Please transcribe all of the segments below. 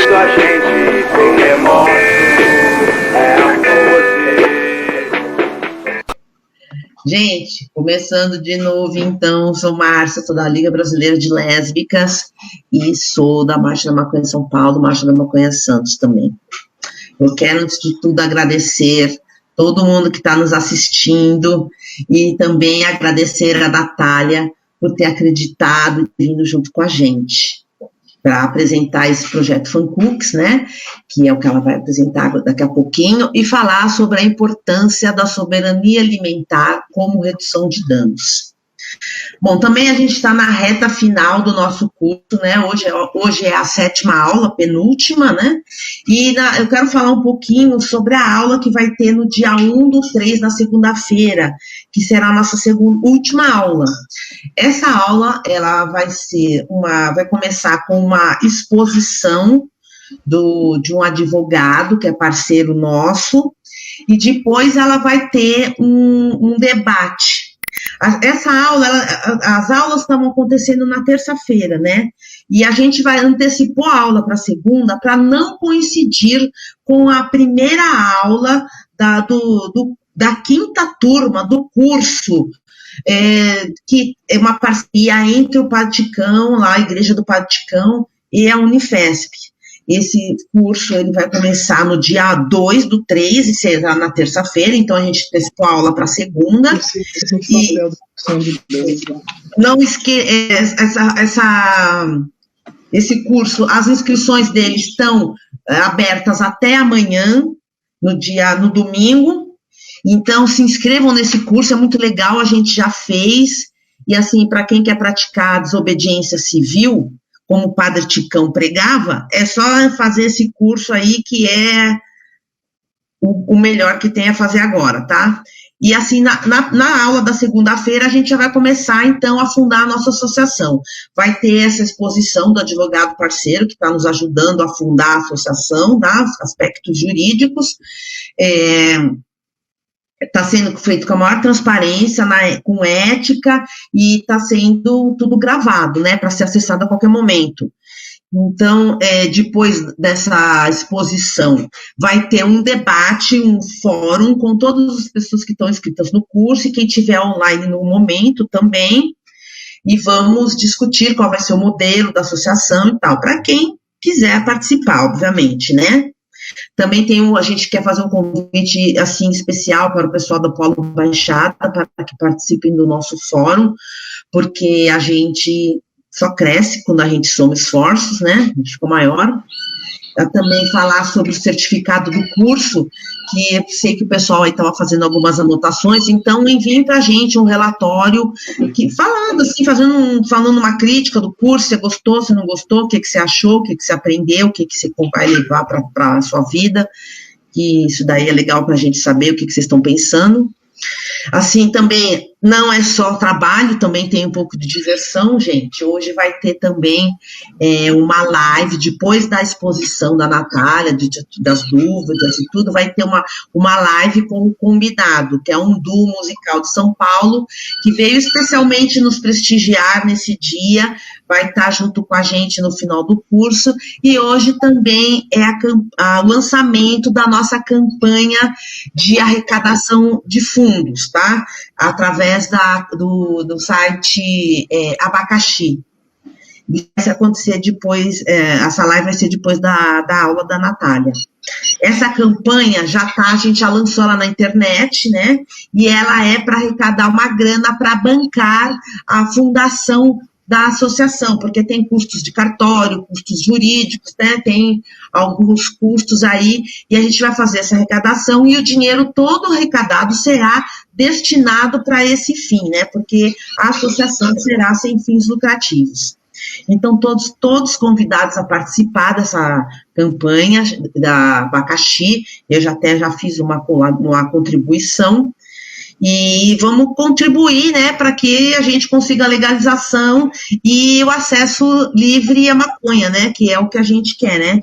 a gente sem remorso, Gente, começando de novo, então, sou Márcia, sou da Liga Brasileira de Lésbicas e sou da Marcha da Maconha São Paulo, Marcha da Maconha Santos também. Eu quero, antes de tudo, agradecer todo mundo que está nos assistindo e também agradecer a Natália por ter acreditado e vindo junto com a gente para apresentar esse projeto FanCooks, né, que é o que ela vai apresentar daqui a pouquinho, e falar sobre a importância da soberania alimentar como redução de danos. Bom, também a gente está na reta final do nosso curso, né, hoje é a 7ª aula, penúltima, né, e eu quero falar um pouquinho sobre a aula que vai ter no dia 1/3, na segunda-feira, que será a nossa última aula. Essa aula, ela vai começar com uma exposição de um advogado, que é parceiro nosso, e depois ela vai ter um debate. Essa aula, as aulas estavam acontecendo na terça-feira, né? E a gente vai antecipar a aula para segunda para não coincidir com a primeira aula da 5ª turma do curso, que é uma parceria entre o Paticão, lá a Igreja do Paticão, e a Unifesp. Esse curso ele vai começar no dia 2/3, e será na terça-feira, então a gente antecipou a aula para segunda. Não esqueça, esse curso, as inscrições dele estão abertas até amanhã, no domingo. Então, se inscrevam nesse curso, é muito legal, a gente já fez, e assim, para quem quer praticar desobediência civil, como o Padre Ticão pregava, é só fazer esse curso aí, que é o melhor que tem a fazer agora, tá? E assim, na aula da segunda-feira, a gente já vai começar, então, a fundar a nossa associação. Vai ter essa exposição do advogado parceiro, que está nos ajudando a fundar a associação, tá? Aspectos jurídicos, está sendo feito com a maior transparência, com ética, e está sendo tudo gravado, né, para ser acessado a qualquer momento. Então, depois dessa exposição, vai ter um debate, um fórum, com todas as pessoas que estão inscritas no curso, e quem estiver online no momento também, e vamos discutir qual vai ser o modelo da associação e tal, para quem quiser participar, obviamente, né. Também a gente quer fazer um convite, assim, especial para o pessoal da Polo Baixada, para que participem do nosso fórum, porque a gente só cresce quando a gente soma esforços, né, a gente ficou maior. Também falar sobre o certificado do curso, que eu sei que o pessoal aí estava fazendo algumas anotações, então enviem para a gente um relatório, falando assim, falando uma crítica do curso, se gostou, se não gostou, o que você achou, o que você aprendeu, o que você vai levar para a sua vida, que isso daí é legal para a gente saber o que vocês estão pensando. Assim, também, não é só trabalho, também tem um pouco de diversão, gente. Hoje vai ter também uma live, depois da exposição da Natália, das dúvidas e tudo, vai ter uma live com o convidado, que é um duo musical de São Paulo, que veio especialmente nos prestigiar nesse dia, vai estar junto com a gente no final do curso, e hoje também é o lançamento da nossa campanha de arrecadação de fundos, tá? Através do site Abacaxi. Vai acontecer depois, essa live vai ser depois da aula da Natália. Essa campanha a gente já lançou ela na internet, né? E ela é para arrecadar uma grana para bancar a fundação da associação, porque tem custos de cartório, custos jurídicos, né, tem alguns custos aí, e a gente vai fazer essa arrecadação, e o dinheiro todo arrecadado será destinado para esse fim, né, porque a associação será sem fins lucrativos. Então, todos convidados a participar dessa campanha da Abacaxi, eu já fiz uma contribuição, E vamos contribuir, né, para que a gente consiga a legalização e o acesso livre à maconha, né, que é o que a gente quer, né.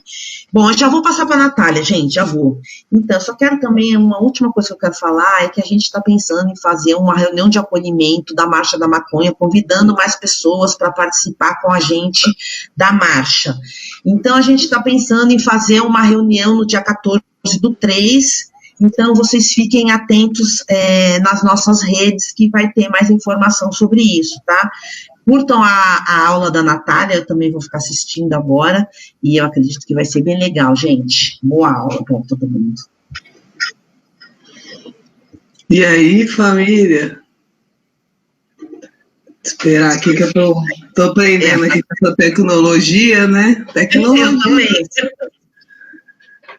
Bom, eu já vou passar para a Natália, gente, já vou. Então, só quero também, uma última coisa que eu quero falar é que a gente está pensando em fazer uma reunião de acolhimento da Marcha da Maconha, convidando mais pessoas para participar com a gente da marcha. Então, a gente está pensando em fazer uma reunião no dia 14/3. Então, vocês fiquem atentos nas nossas redes, que vai ter mais informação sobre isso, tá? Curtam a aula da Natália, eu também vou ficar assistindo agora, e eu acredito que vai ser bem legal, gente. Boa aula para todo mundo. E aí, família? Esperar aqui que eu tô aprendendo aqui com essa tecnologia, né? Tecnologia. Eu também.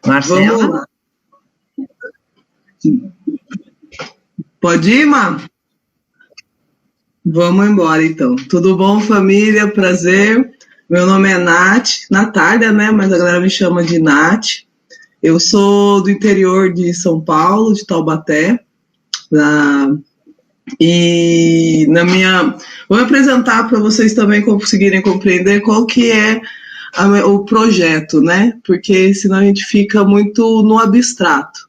Marcela? Vamos lá. Pode ir, Má? Vamos embora, então. Tudo bom, família? Prazer. Meu nome é Natália, né? Mas a galera me chama de Nath. Eu sou do interior de São Paulo, de Taubaté. E vou me apresentar para vocês também conseguirem compreender qual que é o projeto, né? Porque senão a gente fica muito no abstrato.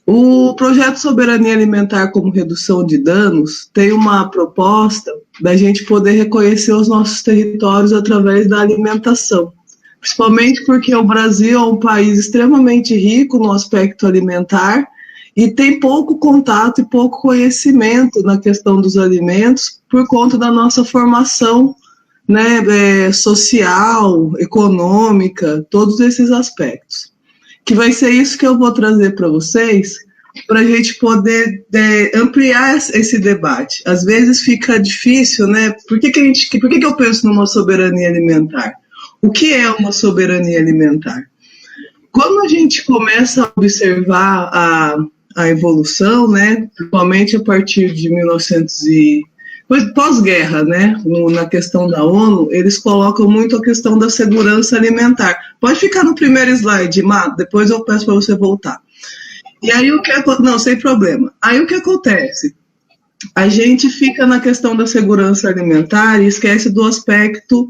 O projeto Soberania Alimentar como Redução de Danos tem uma proposta da gente poder reconhecer os nossos territórios através da alimentação, principalmente porque o Brasil é um país extremamente rico no aspecto alimentar e tem pouco contato e pouco conhecimento na questão dos alimentos por conta da nossa formação, né, social, econômica, todos esses aspectos. Que vai ser isso que eu vou trazer para vocês, para a gente poder ampliar esse debate. Às vezes fica difícil, né? Por que eu penso numa soberania alimentar? O que é uma soberania alimentar? Quando a gente começa a observar a evolução, né, principalmente a partir de 1900 pós-guerra, né, na questão da ONU, eles colocam muito a questão da segurança alimentar. Pode ficar no primeiro slide, Má, depois eu peço para você voltar. E aí não, sem problema. Aí o que acontece? A gente fica na questão da segurança alimentar e esquece do aspecto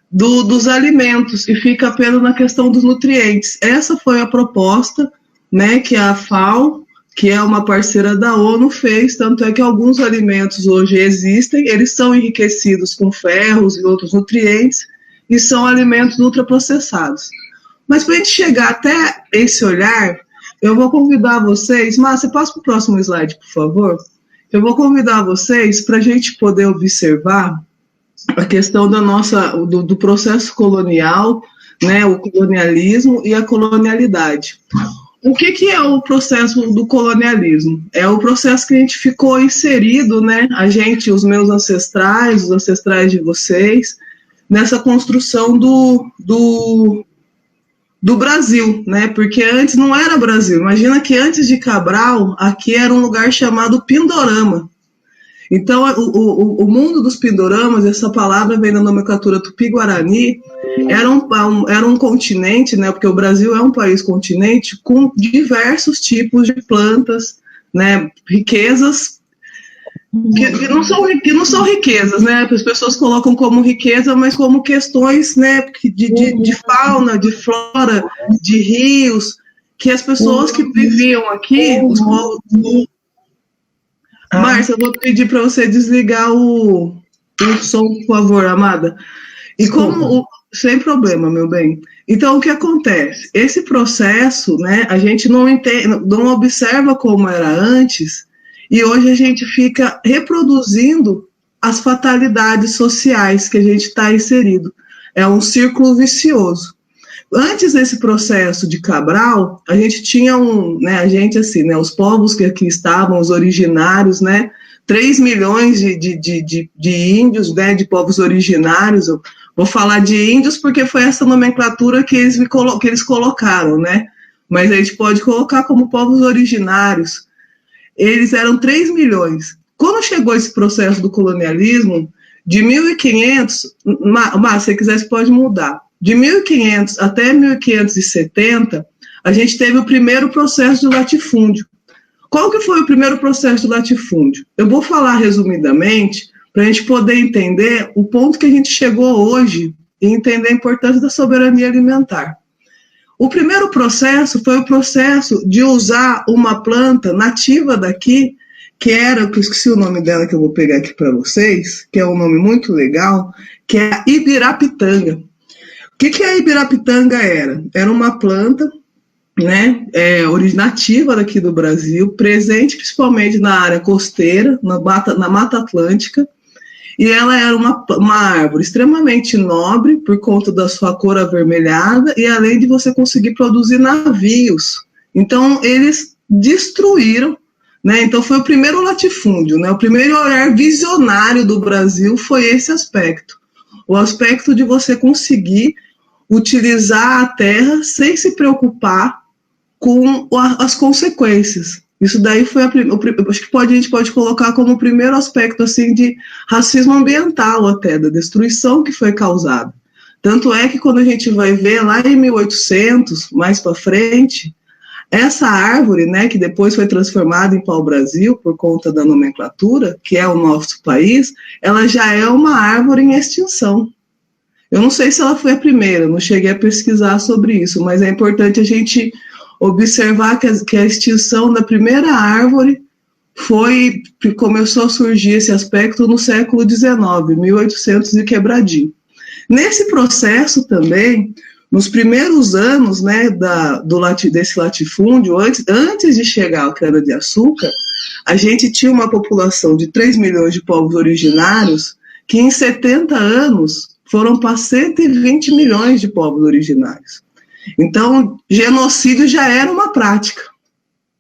dos alimentos e fica apenas na questão dos nutrientes. Essa foi a proposta, né, que a FAO, que é uma parceira da ONU, fez, tanto é que alguns alimentos hoje existem, eles são enriquecidos com ferros e outros nutrientes, e são alimentos ultraprocessados. Mas para a gente chegar até esse olhar, eu vou convidar vocês, Márcia, você passa para o próximo slide, por favor? Eu vou convidar vocês para a gente poder observar a questão do processo colonial, né, o colonialismo e a colonialidade. O que é o processo do colonialismo? É o processo que a gente ficou inserido, né? A gente, os meus ancestrais, os ancestrais de vocês, nessa construção do Brasil, né? Porque antes não era Brasil. Imagina que antes de Cabral, aqui era um lugar chamado Pindorama. Então, o mundo dos Pindoramas, essa palavra vem da nomenclatura Tupi-Guarani, era um continente, né, porque o Brasil é um país continente com diversos tipos de plantas, né, riquezas que não são riquezas, né, as pessoas colocam como riqueza, mas como questões, né, de fauna, de flora, de rios, que as pessoas que viviam aqui, os povos... Márcia, eu vou pedir para você desligar o som, por favor, amada. E sem problema, meu bem. Então, o que acontece? Esse processo, né, a gente não observa como era antes, e hoje a gente fica reproduzindo as fatalidades sociais que a gente está inserido. É um círculo vicioso. Antes desse processo de Cabral, a gente tinha os povos que aqui estavam, os originários, né, 3 milhões de índios, né, de povos originários. Eu vou falar de índios porque foi essa nomenclatura que eles colocaram, né, mas a gente pode colocar como povos originários. Eles eram 3 milhões. Quando chegou esse processo do colonialismo, de 1500, mas se você quiser, você pode mudar. De 1500 até 1570, a gente teve o primeiro processo de latifúndio. Qual que foi o primeiro processo do latifúndio? Eu vou falar resumidamente para a gente poder entender o ponto que a gente chegou hoje e entender a importância da soberania alimentar. O primeiro processo foi o processo de usar uma planta nativa daqui, que era, que eu esqueci o nome dela, que eu vou pegar aqui para vocês, que é um nome muito legal, que é a ibirapitanga. O que a ibirapitanga era? Era uma planta, né, nativa daqui do Brasil, presente principalmente na área costeira, na Mata Atlântica, e ela era uma árvore extremamente nobre por conta da sua cor avermelhada e além de você conseguir produzir navios. Então, eles destruíram, né? Então, foi o primeiro latifúndio, né? O primeiro olhar visionário do Brasil foi esse aspecto. O aspecto de você conseguir utilizar a terra sem se preocupar com as consequências. Isso daí foi acho que a gente pode colocar como o primeiro aspecto assim, de racismo ambiental até, da destruição que foi causada. Tanto é que quando a gente vai ver lá em 1800, mais para frente, essa árvore, né, que depois foi transformada em pau-brasil por conta da nomenclatura, que é o nosso país, ela já é uma árvore em extinção. Eu não sei se ela foi a primeira, não cheguei a pesquisar sobre isso, mas é importante a gente observar que a extinção da primeira árvore começou a surgir esse aspecto no século XIX, 1800 e quebradinho. Nesse processo também, nos primeiros anos, né, desse latifúndio, antes de chegar à cana-de-açúcar, a gente tinha uma população de 3 milhões de povos originários que em 70 anos foram para 120 milhões de povos originários. Então, genocídio já era uma prática.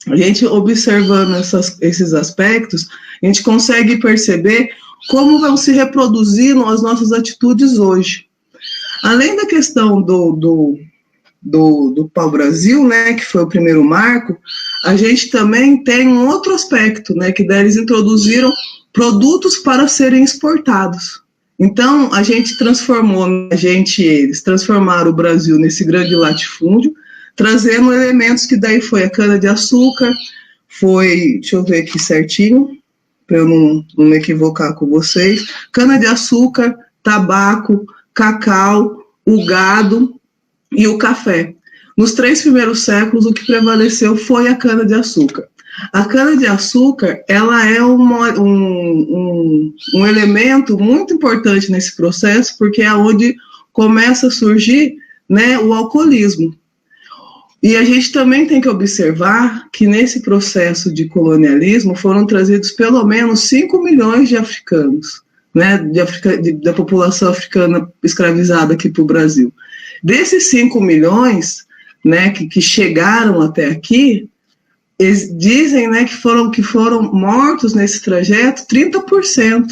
A gente observando esses aspectos, a gente consegue perceber como vão se reproduzindo as nossas atitudes hoje. Além da questão do pau-brasil, né, que foi o primeiro marco, a gente também tem um outro aspecto, né, que daí eles introduziram produtos para serem exportados. Então, eles transformaram o Brasil nesse grande latifúndio, trazendo elementos que daí foi a cana-de-açúcar, deixa eu ver aqui certinho, para eu não me equivocar com vocês, cana-de-açúcar, tabaco, cacau, o gado e o café. Nos 3 primeiros séculos, o que prevaleceu foi a cana-de-açúcar. A cana-de-açúcar, ela é um elemento muito importante nesse processo, porque é onde começa a surgir, né, o alcoolismo. E a gente também tem que observar que nesse processo de colonialismo foram trazidos pelo menos 5 milhões de africanos, né, da população africana escravizada aqui para o Brasil. Desses 5 milhões, né, que chegaram até aqui, eles dizem, né, que foram mortos nesse trajeto 30%.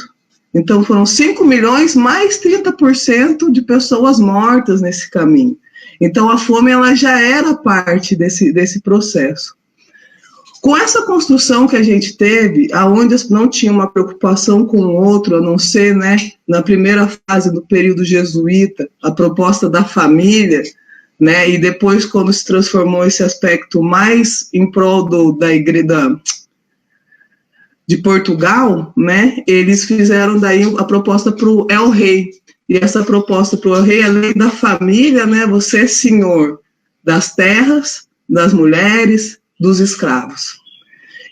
Então, foram 5 milhões mais 30% de pessoas mortas nesse caminho. Então, a fome ela já era parte desse processo. Com essa construção que a gente teve, aonde não tinha uma preocupação com o outro, a não ser, né, na primeira fase do período jesuíta, a proposta da família, né, e depois quando se transformou esse aspecto mais em prol da igreja de Portugal, né, eles fizeram daí a proposta para o el-rei, e essa proposta para o el-rei, além da família, né, você é senhor das terras, das mulheres, dos escravos.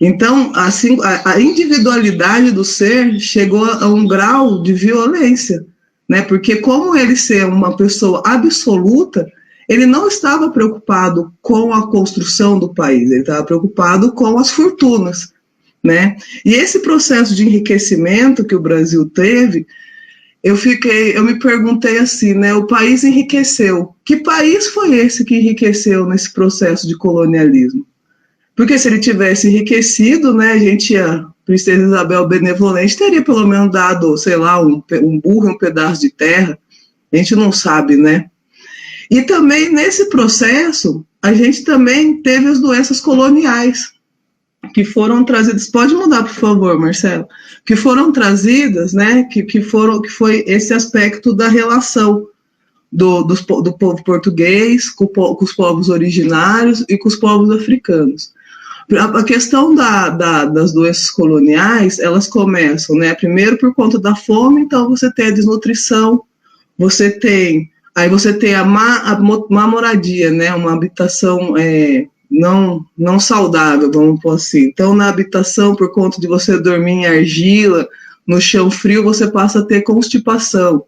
Então, assim, a individualidade do ser chegou a um grau de violência, né, porque como ele ser uma pessoa absoluta, ele não estava preocupado com a construção do país, ele estava preocupado com as fortunas, né? E esse processo de enriquecimento que o Brasil teve, eu me perguntei assim, né? O país enriqueceu. Que país foi esse que enriqueceu nesse processo de colonialismo? Porque se ele tivesse enriquecido, né, a Princesa Isabel Benevolente teria pelo menos dado, sei lá, um burro e um pedaço de terra. A gente não sabe, né? E também, nesse processo, a gente também teve as doenças coloniais, que foram trazidas, pode mudar, por favor, Marcelo, que foram trazidas, né, que foi esse aspecto da relação do povo português com os povos originários e com os povos africanos. A questão das doenças coloniais, elas começam, né? Primeiro por conta da fome, então você tem a desnutrição, aí você tem a má moradia, né? Uma habitação não saudável, vamos pôr assim. Então, na habitação, por conta de você dormir em argila, no chão frio, você passa a ter constipação,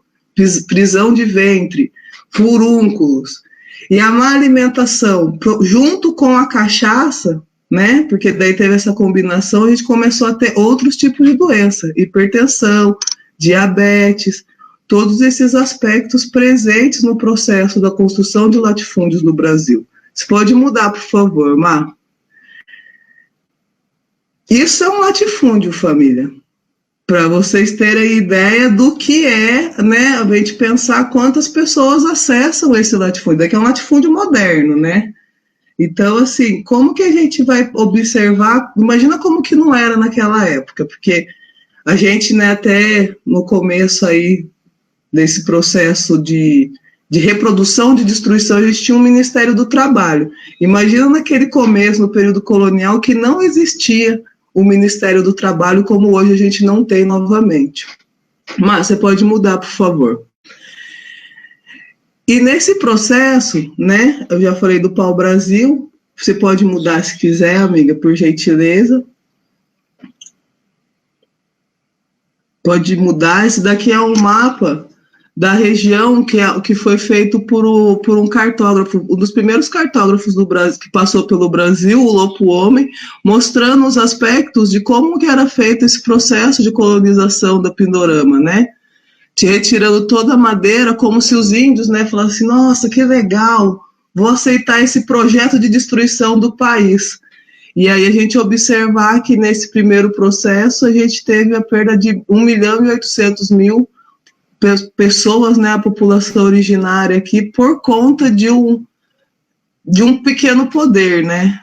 prisão de ventre, furúnculos. E a má alimentação, junto com a cachaça, né? Porque daí teve essa combinação, a gente começou a ter outros tipos de doença, hipertensão, diabetes, todos esses aspectos presentes no processo da construção de latifúndios no Brasil. Você pode mudar, por favor, Má? Isso é um latifúndio, família. Para vocês terem ideia do que é, né? A gente pensar quantas pessoas acessam esse latifúndio. Daqui é um latifúndio moderno, né? Então, assim, como que a gente vai observar? Imagina como que não era naquela época, porque a gente, né, até no começo aí desse processo de reprodução, de destruição, a gente tinha um Ministério do Trabalho. Imagina naquele começo, no período colonial, que não existia o Ministério do Trabalho como hoje a gente não tem novamente. Mas você pode mudar, por favor. E nesse processo, né, eu já falei do pau-brasil, você pode mudar se quiser, amiga, por gentileza. Pode mudar, esse daqui é um mapa da região que foi feito por um cartógrafo, um dos primeiros cartógrafos do Brasil, que passou pelo Brasil, o Lopo Homem, mostrando os aspectos de como que era feito esse processo de colonização da Pindorama, né? Retirando toda a madeira, como se os índios, né, falassem, nossa, que legal, vou aceitar esse projeto de destruição do país. E aí a gente observar que nesse primeiro processo a gente teve a perda de 1.800.000 pessoas, né, a população originária aqui, por conta de um pequeno poder, né?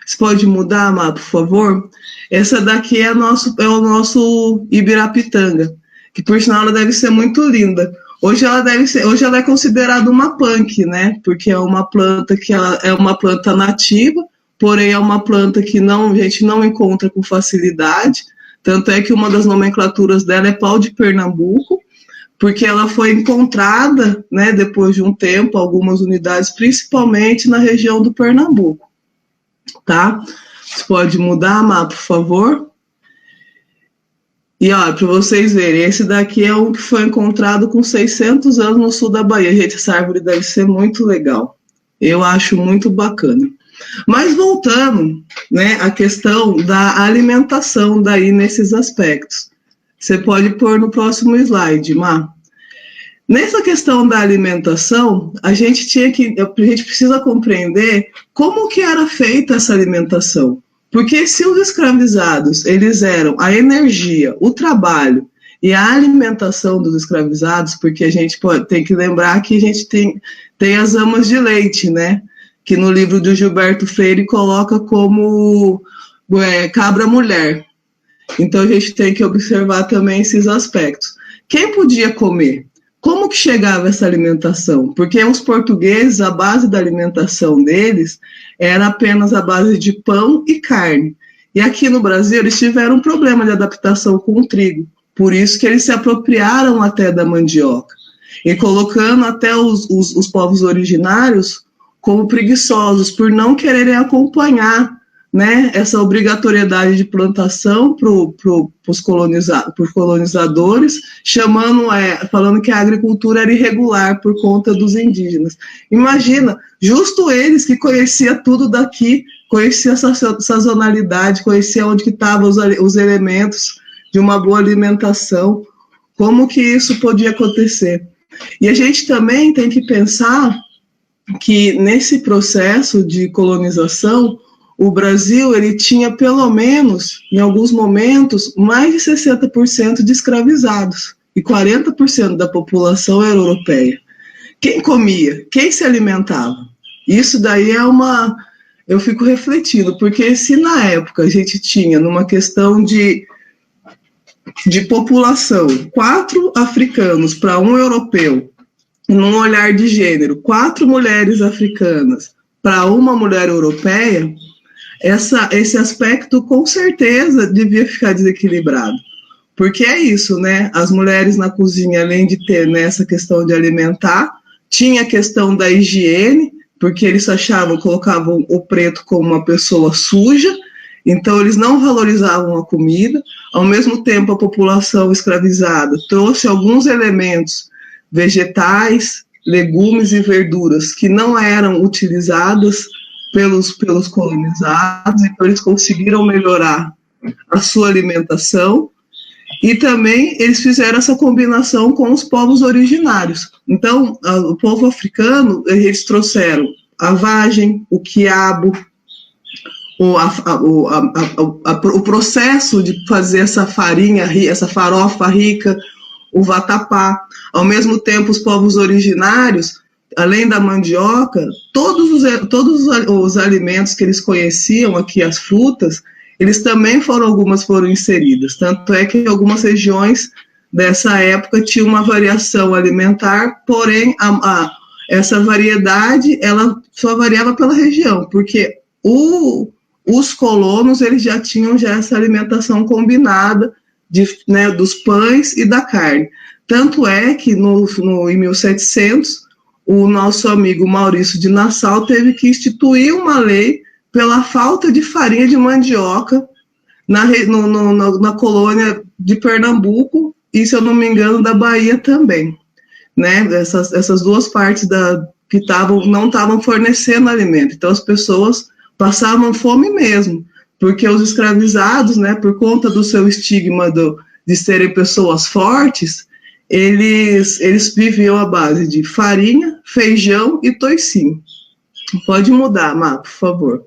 Você pode mudar, Má, por favor? Essa daqui é o nosso Ibirapitanga, que por sinal ela deve ser muito linda. Hoje ela é considerada uma punk, né? Porque é uma planta é uma planta nativa, porém é uma planta que a gente não encontra com facilidade. Tanto é que uma das nomenclaturas dela é pau de Pernambuco, porque ela foi encontrada, né, depois de um tempo, algumas unidades, principalmente na região do Pernambuco, tá? Você pode mudar, Má, por favor? E, ó, para vocês verem, esse daqui é um que foi encontrado com 600 anos no sul da Bahia. Gente, essa árvore deve ser muito legal. Eu acho muito bacana. Mas voltando, né, à questão da alimentação daí nesses aspectos. Você pode pôr no próximo slide, Má. Nessa questão da alimentação, a gente precisa compreender como que era feita essa alimentação. Porque se os escravizados, eles eram a energia, o trabalho e a alimentação dos escravizados, porque a gente tem que lembrar que a gente tem as amas de leite, né? Que no livro do Gilberto Freire coloca como cabra mulher. Então a gente tem que observar também esses aspectos. Quem podia comer? Como que chegava essa alimentação? Porque os portugueses, a base da alimentação deles era apenas a base de pão e carne. E aqui no Brasil eles tiveram um problema de adaptação com o trigo. Por isso que eles se apropriaram até da mandioca. E colocando até os povos originários como preguiçosos, por não quererem acompanhar, né, essa obrigatoriedade de plantação para os colonizadores, falando que a agricultura era irregular por conta dos indígenas. Imagina, justo eles que conheciam tudo daqui, conheciam essa sazonalidade, conheciam onde que estavam os elementos de uma boa alimentação, como que isso podia acontecer. E a gente também tem que pensar que nesse processo de colonização, o Brasil ele tinha pelo menos, em alguns momentos, mais de 60% de escravizados e 40% da população era europeia. Quem comia? Quem se alimentava? Isso daí eu fico refletindo, porque se na época a gente tinha, numa questão de população, 4 africanos para 1 europeu, num olhar de gênero, 4 mulheres africanas para 1 mulher europeia, esse aspecto com certeza devia ficar desequilibrado. Porque é isso, né? As mulheres na cozinha, além de ter, né, essa questão de alimentar, tinha a questão da higiene, porque eles achavam, colocavam o preto como uma pessoa suja, então eles não valorizavam a comida. Ao mesmo tempo, a população escravizada trouxe alguns elementos vegetais, legumes e verduras que não eram utilizadas pelos colonizados, então eles conseguiram melhorar a sua alimentação. E também eles fizeram essa combinação com os povos originários. Então, o povo africano, eles trouxeram a vagem, o quiabo, o processo de fazer essa farinha, essa farofa rica, o vatapá. Ao mesmo tempo, os povos originários, além da mandioca, todos os alimentos que eles conheciam aqui, as frutas, eles também algumas foram inseridas. Tanto é que em algumas regiões dessa época tinha uma variação alimentar, porém essa variedade ela só variava pela região, porque os colonos eles já tinham essa alimentação combinada né, dos pães e da carne. Tanto é que em 1700 o nosso amigo Maurício de Nassau teve que instituir uma lei pela falta de farinha de mandioca na colônia de Pernambuco e, se eu não me engano, da Bahia também. Né? Essas duas partes que não estavam fornecendo alimento. Então, as pessoas passavam fome mesmo, porque os escravizados, né, por conta do seu estigma de serem pessoas fortes, eles viviam à base de farinha, feijão e toicinho. Pode mudar, Má, por favor.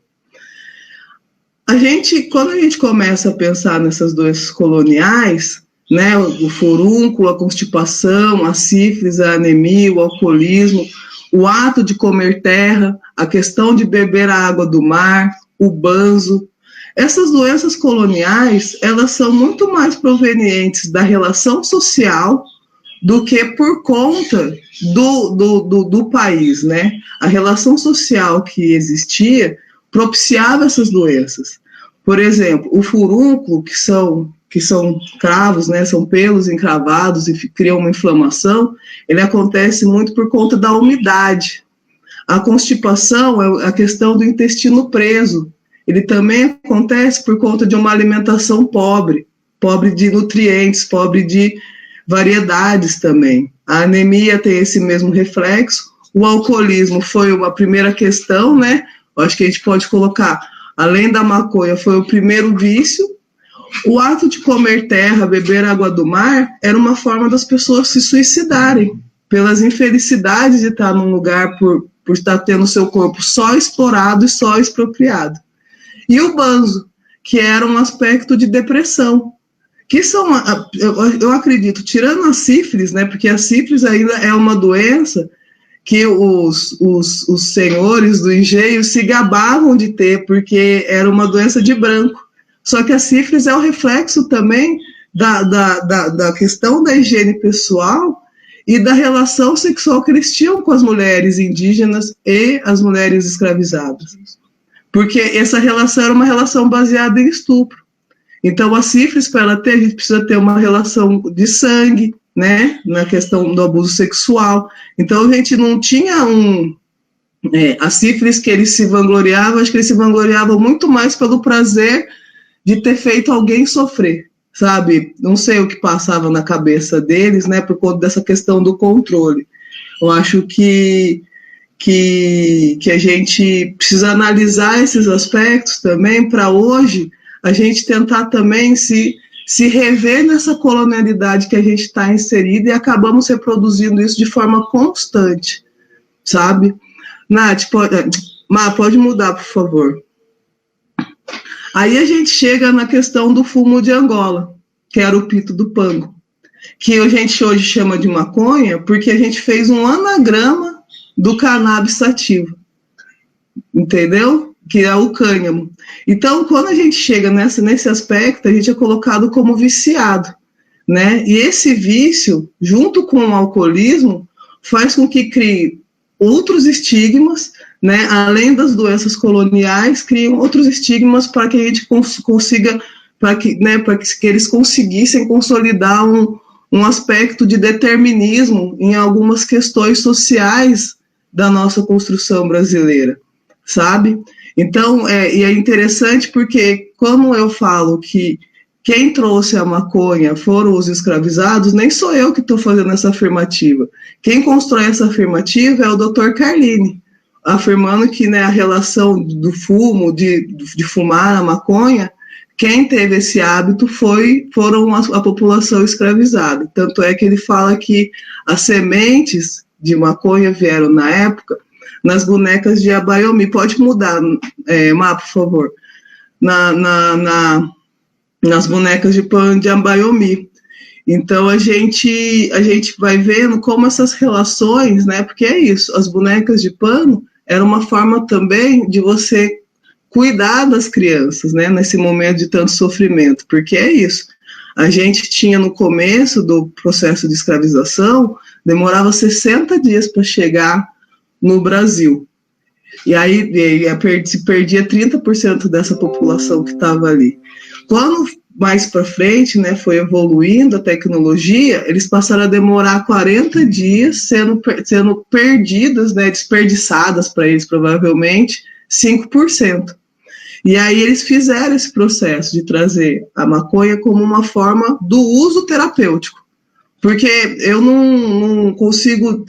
Quando a gente começa a pensar nessas doenças coloniais, né, o furúnculo, a constipação, a sífilis, a anemia, o alcoolismo, o ato de comer terra, a questão de beber a água do mar, o banzo, essas doenças coloniais, elas são muito mais provenientes da relação social do que por conta do país, né? A relação social que existia propiciava essas doenças. Por exemplo, o furúnculo, que são cravos, né, são pelos encravados e criam uma inflamação, ele acontece muito por conta da umidade. A constipação é a questão do intestino preso. Ele também acontece por conta de uma alimentação pobre de nutrientes, pobre de variedades também. A anemia tem esse mesmo reflexo. O alcoolismo foi uma primeira questão, né? Eu acho que a gente pode colocar, além da maconha, foi o primeiro vício. O ato de comer terra, beber água do mar, era uma forma das pessoas se suicidarem, pelas infelicidades de estar num lugar por estar tendo seu corpo só explorado e só expropriado. E o banzo, que era um aspecto de depressão, que são, eu acredito, tirando a sífilis, né, porque a sífilis ainda é uma doença que os senhores do engenho se gabavam de ter, porque era uma doença de branco. Só que a sífilis é o reflexo também da questão da higiene pessoal e da relação sexual que eles tinham com as mulheres indígenas e as mulheres escravizadas. Porque essa relação era uma relação baseada em estupro. Então, a sífilis, para ela ter, a gente precisa ter uma relação de sangue, né, na questão do abuso sexual. Então, a gente não tinha a sífilis que eles se vangloriavam, acho que eles se vangloriavam muito mais pelo prazer de ter feito alguém sofrer, sabe? Não sei o que passava na cabeça deles, né, por conta dessa questão do controle. Eu acho que a gente precisa analisar esses aspectos também para hoje a gente tentar também se rever nessa colonialidade que a gente está inserida e acabamos reproduzindo isso de forma constante, sabe? Nath, pode mudar, por favor. Aí a gente chega na questão do fumo de Angola, que era o pito do pango, que a gente hoje chama de maconha porque a gente fez um anagrama do cannabis sativa, entendeu? Que é o cânhamo. Então, quando a gente chega nesse aspecto, a gente é colocado como viciado, né? E esse vício, junto com o alcoolismo, faz com que crie outros estigmas, né, além das doenças coloniais, criam outros estigmas para que a gente consiga, para que eles conseguissem consolidar um aspecto de determinismo em algumas questões sociais da nossa construção brasileira, sabe? Então, e é interessante porque, como eu falo que quem trouxe a maconha foram os escravizados, nem sou eu que estou fazendo essa afirmativa. Quem constrói essa afirmativa é o Dr. Carlini, afirmando que, né, a relação do fumo, de fumar a maconha, quem teve esse hábito foram a população escravizada. Tanto é que ele fala que as sementes de maconha vieram, na época, nas bonecas de Abayomi. Pode mudar, Má, por favor. Nas bonecas de pano de Abayomi. Então, a gente vai vendo como essas relações, né, porque é isso, as bonecas de pano era uma forma também de você cuidar das crianças, né, nesse momento de tanto sofrimento, porque é isso. A gente tinha no começo do processo de escravização, demorava 60 dias para chegar no Brasil. E aí se perdia 30% dessa população que estava ali. Quando mais para frente, né, foi evoluindo a tecnologia, eles passaram a demorar 40 dias, sendo perdidas, né, desperdiçadas para eles, provavelmente, 5%. E aí eles fizeram esse processo de trazer a maconha como uma forma do uso terapêutico. Porque eu não consigo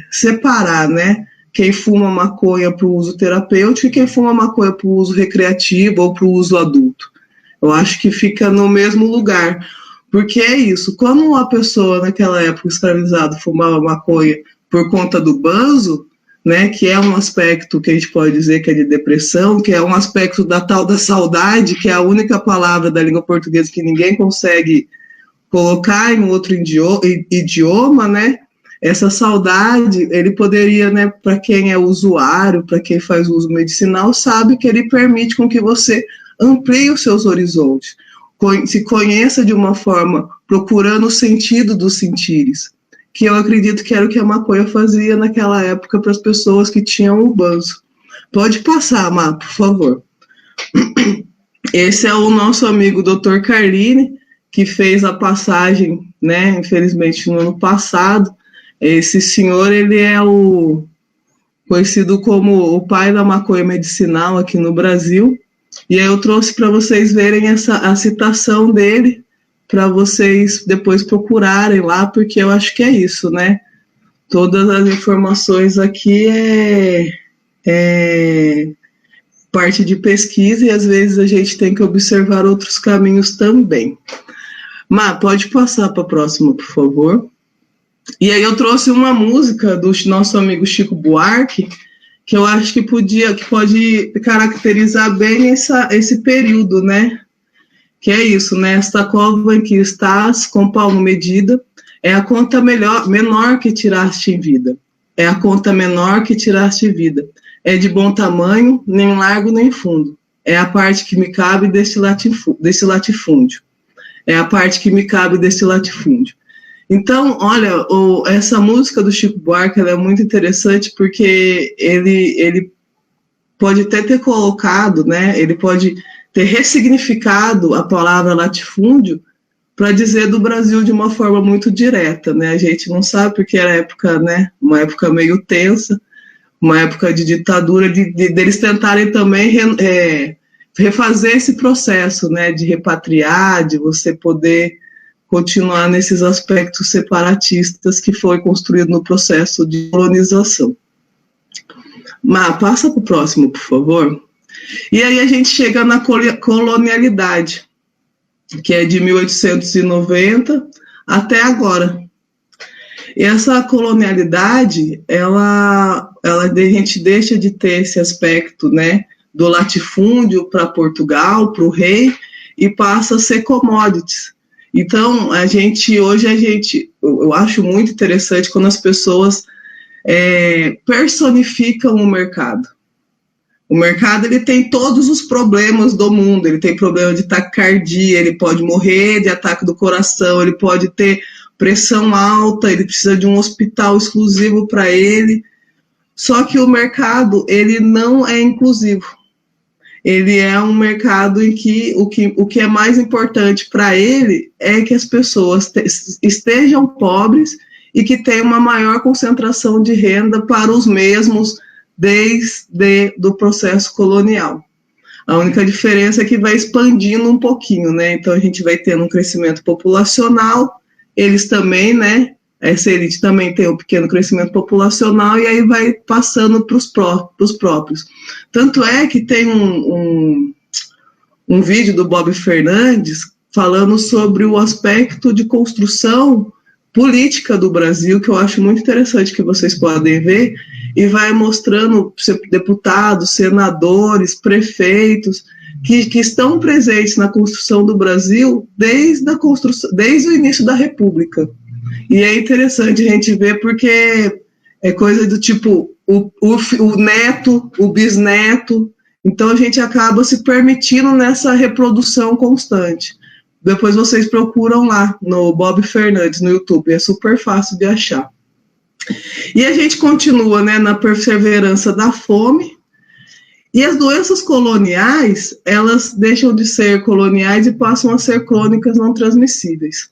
separar, né, quem fuma maconha para o uso terapêutico e quem fuma maconha para o uso recreativo ou para o uso adulto. Eu acho que fica no mesmo lugar. Porque é isso, quando a pessoa naquela época escravizada fumava maconha por conta do banzo, né, que é um aspecto que a gente pode dizer que é de depressão, que é um aspecto da tal da saudade, que é a única palavra da língua portuguesa que ninguém consegue colocar em outro idioma, né? Essa saudade, ele poderia, né, para quem é usuário, para quem faz uso medicinal, sabe que ele permite com que você amplie os seus horizontes, se conheça de uma forma, procurando o sentido dos sentires, que eu acredito que era o que a maconha fazia naquela época para as pessoas que tinham o banzo. Pode passar, Má, por favor. Esse é o nosso amigo Dr. Carlini, que fez a passagem, né, infelizmente no ano passado. Esse senhor, ele é conhecido como o pai da maconha medicinal aqui no Brasil, e aí eu trouxe para vocês verem a citação dele, para vocês depois procurarem lá, porque eu acho que é isso, né? Todas as informações aqui é parte de pesquisa e às vezes a gente tem que observar outros caminhos também. Má, pode passar para a próxima, por favor. E aí eu trouxe uma música do nosso amigo Chico Buarque, que eu acho que pode caracterizar bem esse período, né? Que é isso, né? Esta cova em que estás, com palmo medida, é a conta menor que tiraste em vida. É a conta menor que tiraste em vida. É de bom tamanho, nem largo nem fundo. É a parte que me cabe desse latifúndio. É a parte que me cabe desse latifúndio. Então, olha, essa música do Chico Buarque, ela é muito interessante porque ele pode até ter colocado, né? Ele pode ter ressignificado a palavra latifúndio para dizer do Brasil de uma forma muito direta, né? A gente não sabe porque era época, né? Uma época meio tensa, uma época de ditadura, deles tentarem também refazer esse processo, né? De repatriar, de você poder continuar nesses aspectos separatistas que foi construído no processo de colonização. Má, passa para o próximo, por favor. E aí a gente chega na colonialidade, que é de 1890 até agora. E essa colonialidade, a gente deixa de ter esse aspecto, né, do latifúndio para Portugal, para o rei, e passa a ser commodities. Então, eu acho muito interessante quando as pessoas personificam o mercado. O mercado, ele tem todos os problemas do mundo, ele tem problema de taquicardia, ele pode morrer de ataque do coração, ele pode ter pressão alta, ele precisa de um hospital exclusivo para ele. Só que o mercado, ele não é inclusivo. Ele é um mercado em que o que é mais importante para ele é que as pessoas estejam pobres e que tenham uma maior concentração de renda para os mesmos desde do processo colonial. A única diferença é que vai expandindo um pouquinho, né? Então a gente vai tendo um crescimento populacional, eles também, né? Essa elite também tem um pequeno crescimento populacional e aí vai passando para os próprios. Tanto é que tem um vídeo do Bob Fernandes falando sobre o aspecto de construção política do Brasil, que eu acho muito interessante, que vocês podem ver, e vai mostrando deputados, senadores, prefeitos, que estão presentes na construção do Brasil desde o início da República. E é interessante a gente ver porque é coisa do tipo o neto, o bisneto, então a gente acaba se permitindo nessa reprodução constante. Depois vocês procuram lá no Bob Fernandes no YouTube, é super fácil de achar. E a gente continua, né, na perseverança da fome, e as doenças coloniais, elas deixam de ser coloniais e passam a ser crônicas não transmissíveis.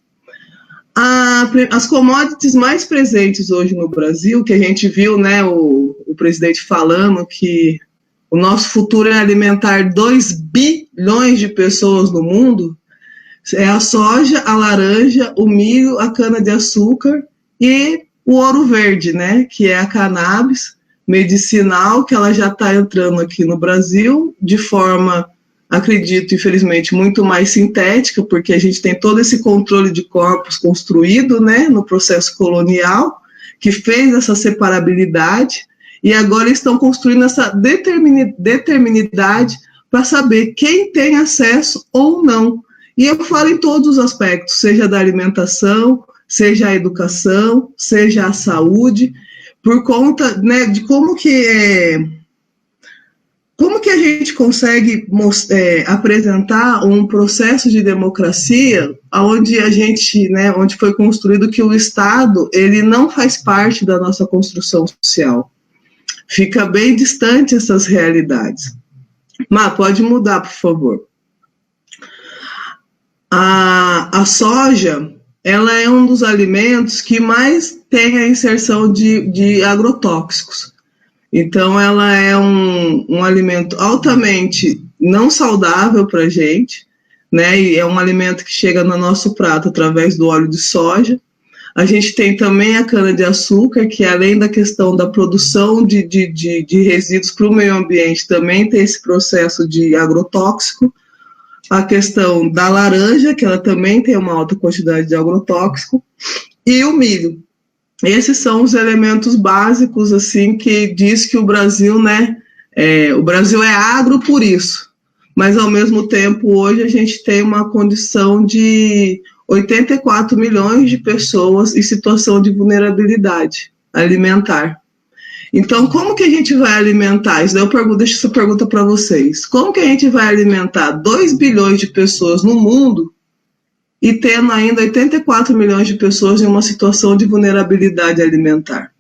As commodities mais presentes hoje no Brasil, que a gente viu, né, o presidente falando que o nosso futuro é alimentar 2 bilhões de pessoas no mundo, é a soja, a laranja, o milho, a cana-de-açúcar e o ouro verde, né, que é a cannabis medicinal, que ela já está entrando aqui no Brasil de forma, acredito, infelizmente, muito mais sintética, porque a gente tem todo esse controle de corpos construído, né, no processo colonial, que fez essa separabilidade, e agora estão construindo essa determinidade para saber quem tem acesso ou não. E eu falo em todos os aspectos, seja da alimentação, seja a educação, seja a saúde, por conta, né, de como que a gente consegue apresentar um processo de democracia onde a gente, né, onde foi construído que o Estado ele não faz parte da nossa construção social. Fica bem distante essas realidades. Má, pode mudar, por favor. A soja, ela é um dos alimentos que mais tem a inserção de agrotóxicos. Então, ela é um alimento altamente não saudável para a gente, né? E é um alimento que chega no nosso prato através do óleo de soja. A gente tem também a cana-de-açúcar, que além da questão da produção de resíduos para o meio ambiente, também tem esse processo de agrotóxico. A questão da laranja, que ela também tem uma alta quantidade de agrotóxico, e o milho. Esses são os elementos básicos, assim, que diz que o Brasil, né, o Brasil é agro por isso, mas ao mesmo tempo hoje a gente tem uma condição de 84 milhões de pessoas em situação de vulnerabilidade alimentar. Então, como que a gente vai alimentar? Isso daí deixo essa pergunta para vocês. Como que a gente vai alimentar 2 bilhões de pessoas no mundo e tendo ainda 84 milhões de pessoas em uma situação de vulnerabilidade alimentar?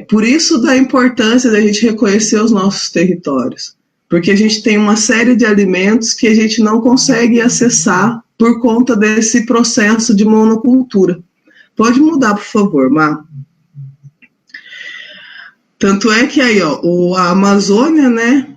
Por isso da importância da gente reconhecer os nossos territórios, porque a gente tem uma série de alimentos que a gente não consegue acessar por conta desse processo de monocultura. Pode mudar, por favor, Má. Tanto é que aí, ó, a Amazônia, né,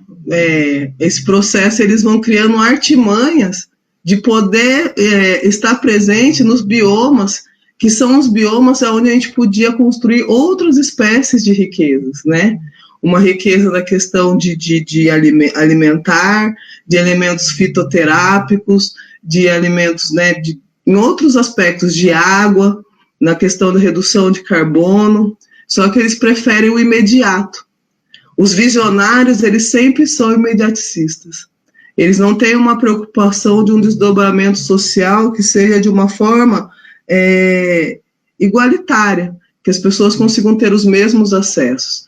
esse processo, eles vão criando artimanhas de poder estar presente nos biomas, que são os biomas onde a gente podia construir outras espécies de riquezas, né? Uma riqueza da questão de alimentar, de elementos fitoterápicos, de alimentos, né, em outros aspectos de água, na questão da redução de carbono. Só que eles preferem o imediato. Os visionários, eles sempre são imediaticistas. Eles não têm uma preocupação de um desdobramento social que seja de uma forma igualitária, que as pessoas consigam ter os mesmos acessos.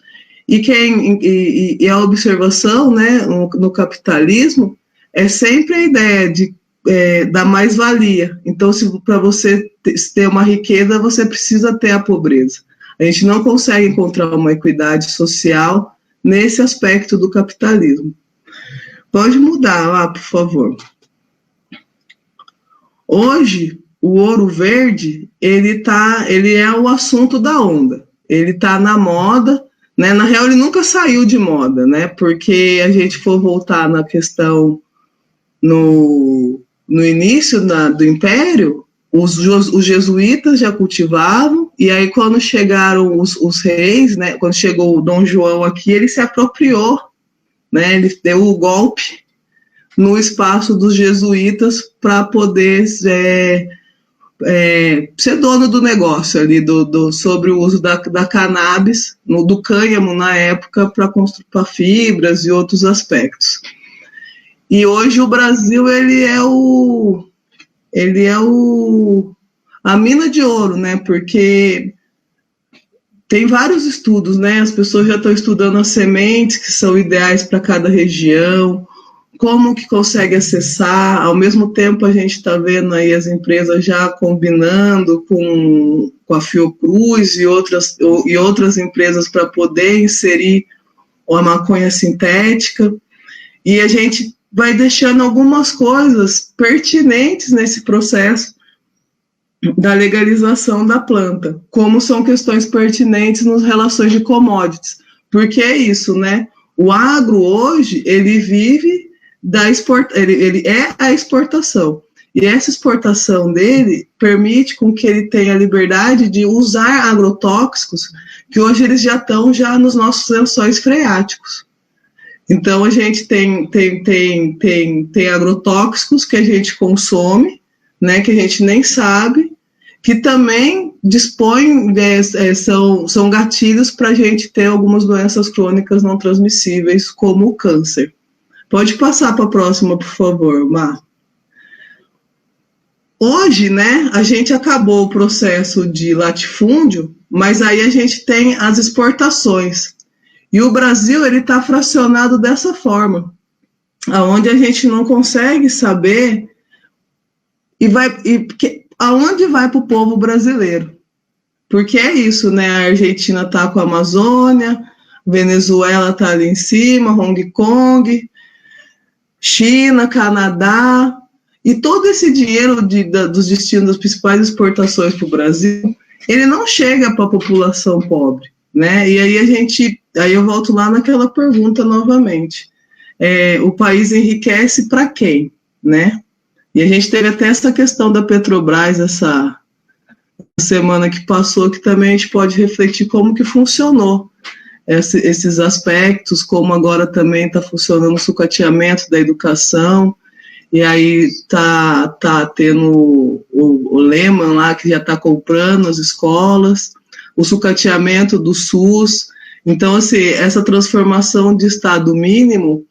E a observação, né, no capitalismo é sempre a ideia da mais-valia. Então, para você ter uma riqueza, você precisa ter a pobreza. A gente não consegue encontrar uma equidade social nesse aspecto do capitalismo. Pode mudar lá, por favor. Hoje, o ouro verde, ele é o assunto da onda. Ele está na moda, né? Na real, ele nunca saiu de moda, né? Porque a gente for voltar na questão no início do Império, os jesuítas já cultivavam, e aí quando chegaram os reis, né? Quando chegou o Dom João aqui, ele se apropriou, né? Ele deu o golpe no espaço dos jesuítas para poder ser dono do negócio ali, sobre o uso da cannabis, do cânhamo na época, para fibras e outros aspectos. E hoje o Brasil ele é a mina de ouro, né? Porque tem vários estudos, né? As pessoas já estão estudando as sementes que são ideais para cada região, como que consegue acessar. Ao mesmo tempo, a gente está vendo aí as empresas já combinando com a Fiocruz e outras empresas para poder inserir a maconha sintética. E a gente vai deixando algumas coisas pertinentes nesse processo da legalização da planta, como são questões pertinentes nas relações de commodities. Porque é isso, né? O agro hoje, ele vive ele é a exportação. E essa exportação dele permite com que ele tenha a liberdade de usar agrotóxicos, que hoje eles já estão nos nossos lençóis freáticos. Então, a gente tem agrotóxicos que a gente consome, né, que a gente nem sabe, que também dispõem, são gatilhos para a gente ter algumas doenças crônicas não transmissíveis, como o câncer. Pode passar para a próxima, por favor, Mar. Hoje, né, a gente acabou o processo de latifúndio, mas aí a gente tem as exportações. E o Brasil ele está fracionado dessa forma, aonde a gente não consegue saber aonde vai para o povo brasileiro. Porque é isso, né? A Argentina está com a Amazônia, Venezuela está ali em cima, Hong Kong, China, Canadá, e todo esse dinheiro dos destinos das principais exportações para o Brasil, ele não chega para a população pobre, né? E aí eu volto lá naquela pergunta novamente. O país enriquece para quem, né? E a gente teve até essa questão da Petrobras essa semana que passou, que também a gente pode refletir como que funcionou esses aspectos, como agora também está funcionando o sucateamento da educação, e aí tá tendo o Lehman lá, que já está comprando as escolas, o sucateamento do SUS. Então, assim, essa transformação de Estado mínimo,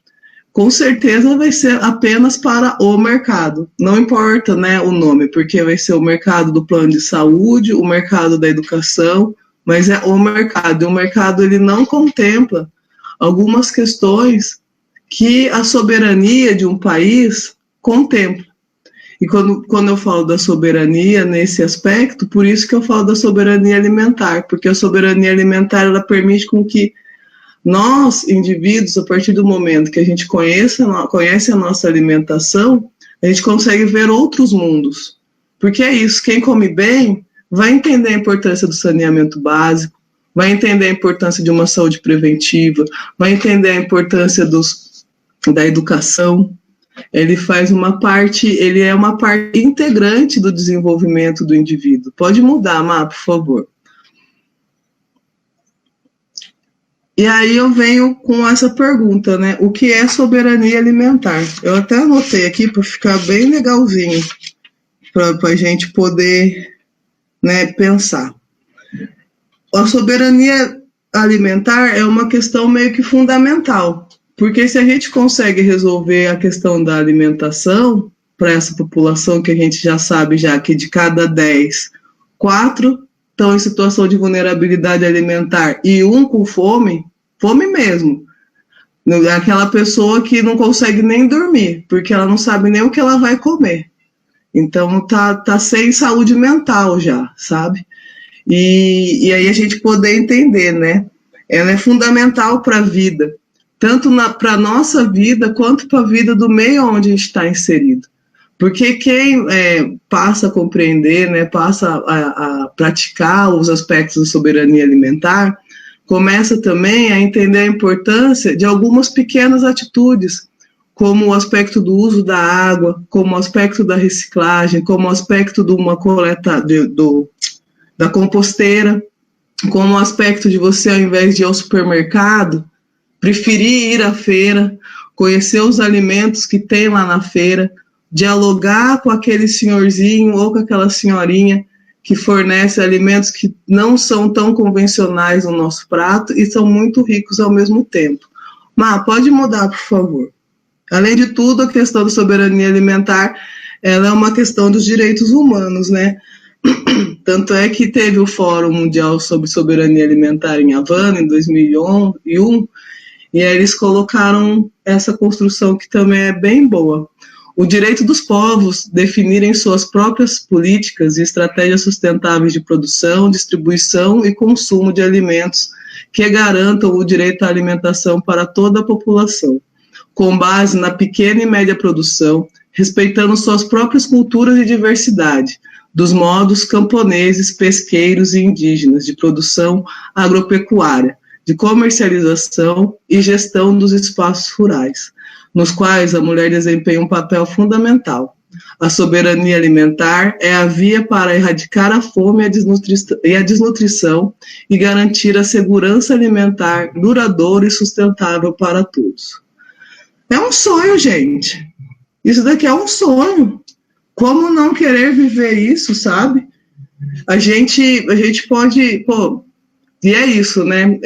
com certeza vai ser apenas para o mercado. Não importa, né, o nome, porque vai ser o mercado do plano de saúde, o mercado da educação, mas é o mercado. E o mercado ele não contempla algumas questões que a soberania de um país contempla. E quando eu falo da soberania nesse aspecto, por isso que eu falo da soberania alimentar, porque a soberania alimentar ela permite com que nós, indivíduos, a partir do momento que a gente conhece a nossa alimentação, a gente consegue ver outros mundos. Porque é isso, quem come bem vai entender a importância do saneamento básico, vai entender a importância de uma saúde preventiva, vai entender a importância da educação. Ele é uma parte integrante do desenvolvimento do indivíduo. Pode mudar, Má, por favor. E aí eu venho com essa pergunta, né? O que é soberania alimentar? Eu até anotei aqui para ficar bem legalzinho, para a gente poder, né, pensar. A soberania alimentar é uma questão meio que fundamental, porque se a gente consegue resolver a questão da alimentação para essa população que a gente já sabe que de cada 10, 4 estão em situação de vulnerabilidade alimentar e 1 com fome mesmo. Aquela pessoa que não consegue nem dormir, porque ela não sabe nem o que ela vai comer. Então tá sem saúde mental já, sabe? E aí a gente poder entender, né? Ela é fundamental para a vida, tanto para a nossa vida, quanto para a vida do meio onde a gente está inserido. Porque quem passa a compreender, né, passa a praticar os aspectos da soberania alimentar, começa também a entender a importância de algumas pequenas atitudes, como o aspecto do uso da água, como o aspecto da reciclagem, como o aspecto de uma coleta da composteira, como o aspecto de você, ao invés de ir ao supermercado, preferir ir à feira, conhecer os alimentos que tem lá na feira, dialogar com aquele senhorzinho ou com aquela senhorinha que fornece alimentos que não são tão convencionais no nosso prato e são muito ricos ao mesmo tempo. Má, pode mudar, por favor. Além de tudo, a questão da soberania alimentar, ela é uma questão dos direitos humanos, né? Tanto é que teve o Fórum Mundial sobre Soberania Alimentar em Havana, em 2001, e aí eles colocaram essa construção que também é bem boa. O direito dos povos definirem suas próprias políticas e estratégias sustentáveis de produção, distribuição e consumo de alimentos que garantam o direito à alimentação para toda a população, com base na pequena e média produção, respeitando suas próprias culturas e diversidade, dos modos camponeses, pesqueiros e indígenas de produção agropecuária, de comercialização e gestão dos espaços rurais, nos quais a mulher desempenha um papel fundamental. A soberania alimentar é a via para erradicar a fome e a desnutrição e garantir a segurança alimentar duradoura e sustentável para todos. É um sonho, gente. Isso daqui é um sonho. Como não querer viver isso, sabe? A gente pode... Pô, e é isso, né?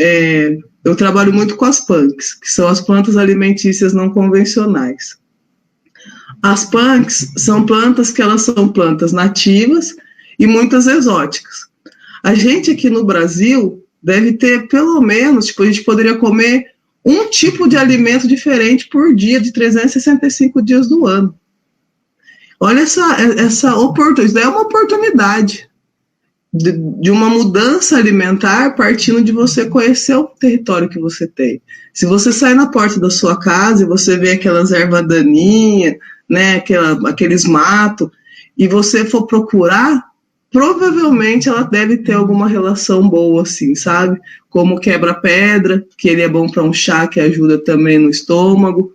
Eu trabalho muito com as PANCs, que são as plantas alimentícias não convencionais. As PANCs são plantas que elas são plantas nativas e muitas exóticas. A gente aqui no Brasil deve ter pelo menos, a gente poderia comer um tipo de alimento diferente por dia, de 365 dias do ano. Olha essa oportunidade, isso é uma oportunidade de uma mudança alimentar partindo de você conhecer o território que você tem. Se você sai na porta da sua casa e você vê aquelas ervas daninhas, né, aqueles matos, e você for procurar, provavelmente ela deve ter alguma relação boa, assim, sabe? Como quebra-pedra, que ele é bom para um chá, que ajuda também no estômago,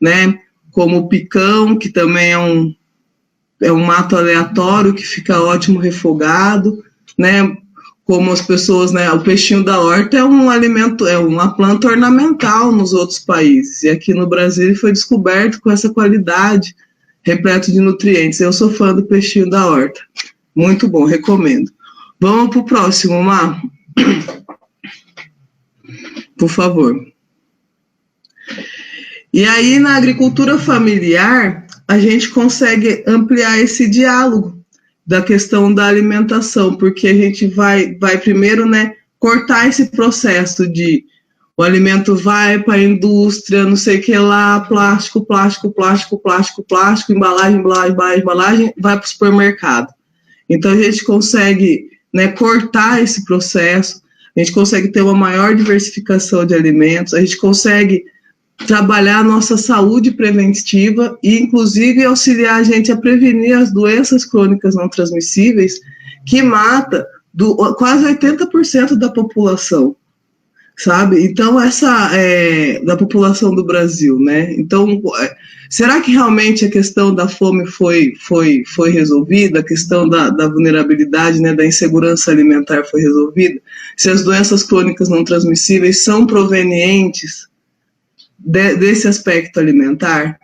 né? Como o picão, que também é um mato aleatório, que fica ótimo refogado, né? Como as pessoas, né? O peixinho da horta é um alimento, é uma planta ornamental nos outros países, e aqui no Brasil ele foi descoberto com essa qualidade, repleto de nutrientes. Eu sou fã do peixinho da horta. Muito bom, recomendo. Vamos para o próximo, Má. Por favor. E aí, na agricultura familiar, a gente consegue ampliar esse diálogo da questão da alimentação, porque a gente vai primeiro, né, cortar esse processo de o alimento vai para a indústria, não sei o que lá, plástico, embalagem, vai para o supermercado. Então, a gente consegue, né, cortar esse processo, a gente consegue ter uma maior diversificação de alimentos, a gente consegue trabalhar a nossa saúde preventiva e, inclusive, auxiliar a gente a prevenir as doenças crônicas não transmissíveis que mata quase 80% da população, sabe? Então, da população do Brasil, né? Então, será que realmente a questão da fome foi resolvida? A questão da vulnerabilidade, né, da insegurança alimentar foi resolvida? Se as doenças crônicas não transmissíveis são provenientes desse aspecto alimentar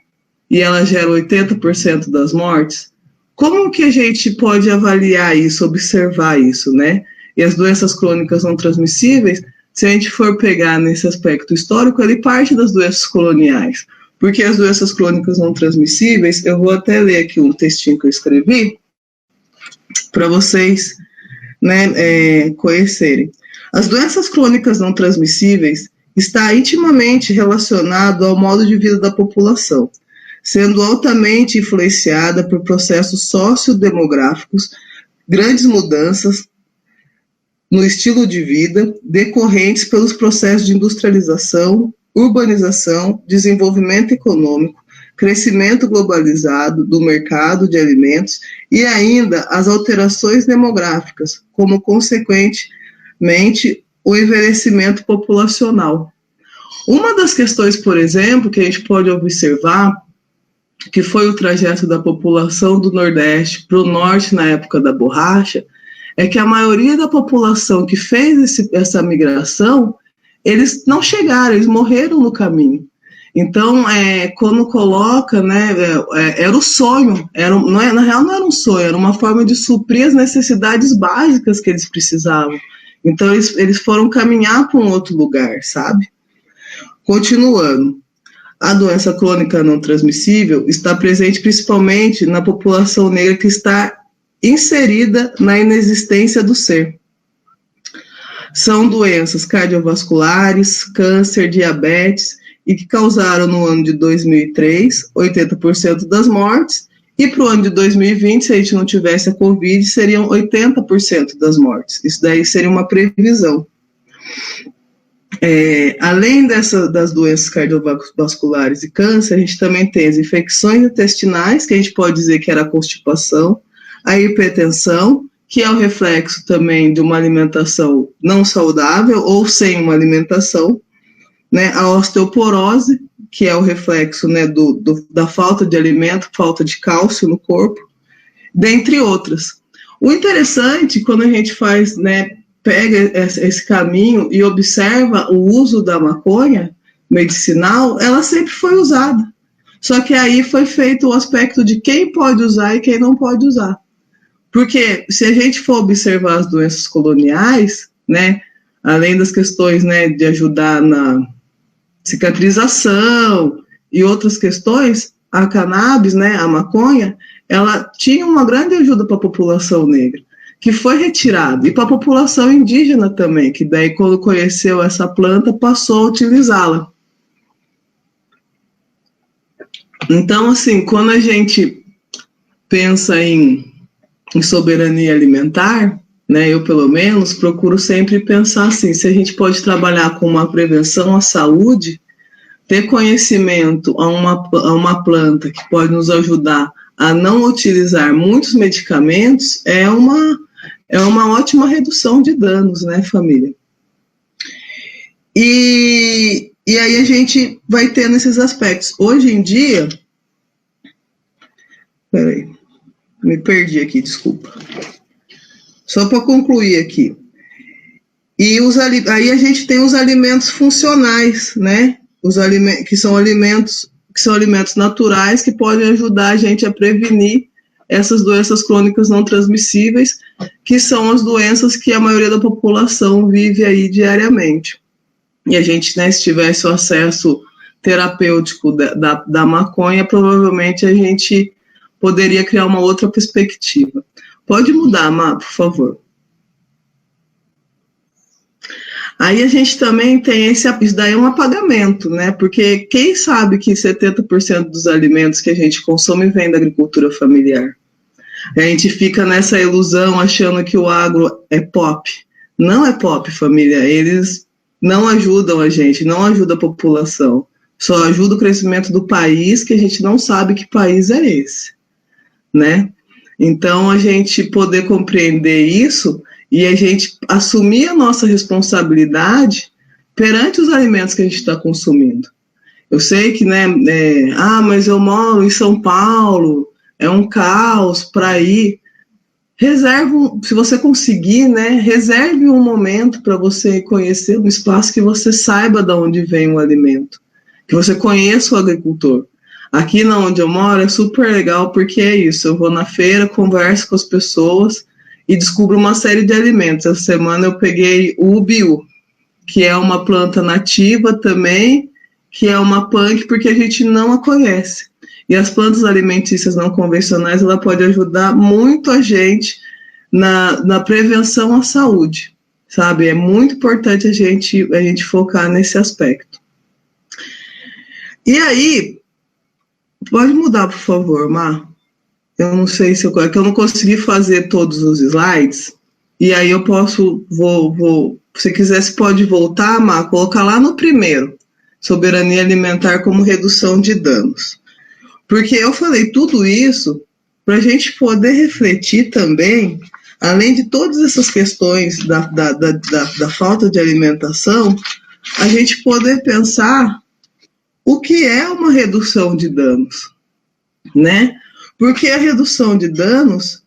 e ela gera 80% das mortes, como que a gente pode avaliar isso, observar isso, né? E as doenças crônicas não transmissíveis, se a gente for pegar nesse aspecto histórico, ele parte das doenças coloniais, porque as doenças crônicas não transmissíveis, eu vou até ler aqui um textinho que eu escrevi para vocês, né, conhecerem. As doenças crônicas não transmissíveis está intimamente relacionado ao modo de vida da população, sendo altamente influenciada por processos sociodemográficos, grandes mudanças no estilo de vida decorrentes pelos processos de industrialização, urbanização, desenvolvimento econômico, crescimento globalizado do mercado de alimentos e ainda as alterações demográficas, como consequentemente o envelhecimento populacional. Uma das questões, por exemplo, que a gente pode observar, que foi o trajeto da população do Nordeste para o Norte na época da borracha, é que a maioria da população que fez essa migração, eles não chegaram, eles morreram no caminho. Então, quando coloca, né, era o sonho, na real não era um sonho, era uma forma de suprir as necessidades básicas que eles precisavam. Então, eles foram caminhar para um outro lugar, sabe? Continuando, a doença crônica não transmissível está presente principalmente na população negra que está inserida na inexistência do ser. São doenças cardiovasculares, câncer, diabetes, e que causaram no ano de 2003 80% das mortes, e para o ano de 2020, se a gente não tivesse a Covid, seriam 80% das mortes. Isso daí seria uma previsão. Além das doenças cardiovasculares e câncer, a gente também tem as infecções intestinais, que a gente pode dizer que era a constipação, a hipertensão, que é o reflexo também de uma alimentação não saudável ou sem uma alimentação, né, a osteoporose, que é o reflexo, né, da falta de alimento, falta de cálcio no corpo, dentre outras. O interessante, quando a gente faz, né, pega esse caminho e observa o uso da maconha medicinal, ela sempre foi usada. Só que aí foi feito o aspecto de quem pode usar e quem não pode usar. Porque se a gente for observar as doenças coloniais, né, além das questões, né, de ajudar na cicatrização e outras questões, a cannabis, né, a maconha, ela tinha uma grande ajuda para a população negra, que foi retirada, e para a população indígena também, que daí quando conheceu essa planta, passou a utilizá-la. Então, assim, quando a gente pensa em soberania alimentar, né, eu pelo menos procuro sempre pensar assim, se a gente pode trabalhar com uma prevenção à saúde, ter conhecimento a uma planta que pode nos ajudar a não utilizar muitos medicamentos, é uma ótima redução de danos, né, família? E aí a gente vai tendo esses aspectos. Hoje em dia, peraí, me perdi aqui, desculpa. Só para concluir aqui. E aí a gente tem os alimentos funcionais, né? Que são alimentos naturais que podem ajudar a gente a prevenir essas doenças crônicas não transmissíveis, que são as doenças que a maioria da população vive aí diariamente. E a gente, né, se tivesse o acesso terapêutico da maconha, provavelmente a gente poderia criar uma outra perspectiva. Pode mudar, Má, por favor. Aí a gente também tem isso daí é um apagamento, né? Porque quem sabe que 70% dos alimentos que a gente consome vem da agricultura familiar? A gente fica nessa ilusão achando que o agro é pop. Não é pop, família. Eles não ajudam a gente, não ajudam a população. Só ajuda o crescimento do país, que a gente não sabe que país é esse, né? Então, a gente poder compreender isso e a gente assumir a nossa responsabilidade perante os alimentos que a gente está consumindo. Eu sei que, né, mas eu moro em São Paulo, é um caos para ir. Se você conseguir, né, reserve um momento para você conhecer um espaço que você saiba de onde vem o alimento, que você conheça o agricultor. Aqui na onde eu moro é super legal porque é isso, eu vou na feira, converso com as pessoas e descubro uma série de alimentos. Essa semana eu peguei o ubiú, que é uma planta nativa também, que é uma punk porque a gente não a conhece. E as plantas alimentícias não convencionais, ela pode ajudar muito a gente na prevenção à saúde, sabe? É muito importante a gente focar nesse aspecto. E aí, pode mudar, por favor, Má? Eu não sei se eu não consegui fazer todos os slides, E aí eu posso, se quiser, você pode voltar, Mar, colocar lá no primeiro, soberania alimentar como redução de danos. Porque eu falei tudo isso para a gente poder refletir também, além de todas essas questões da falta de alimentação, a gente poder pensar o que é uma redução de danos, né? Porque a redução de danos,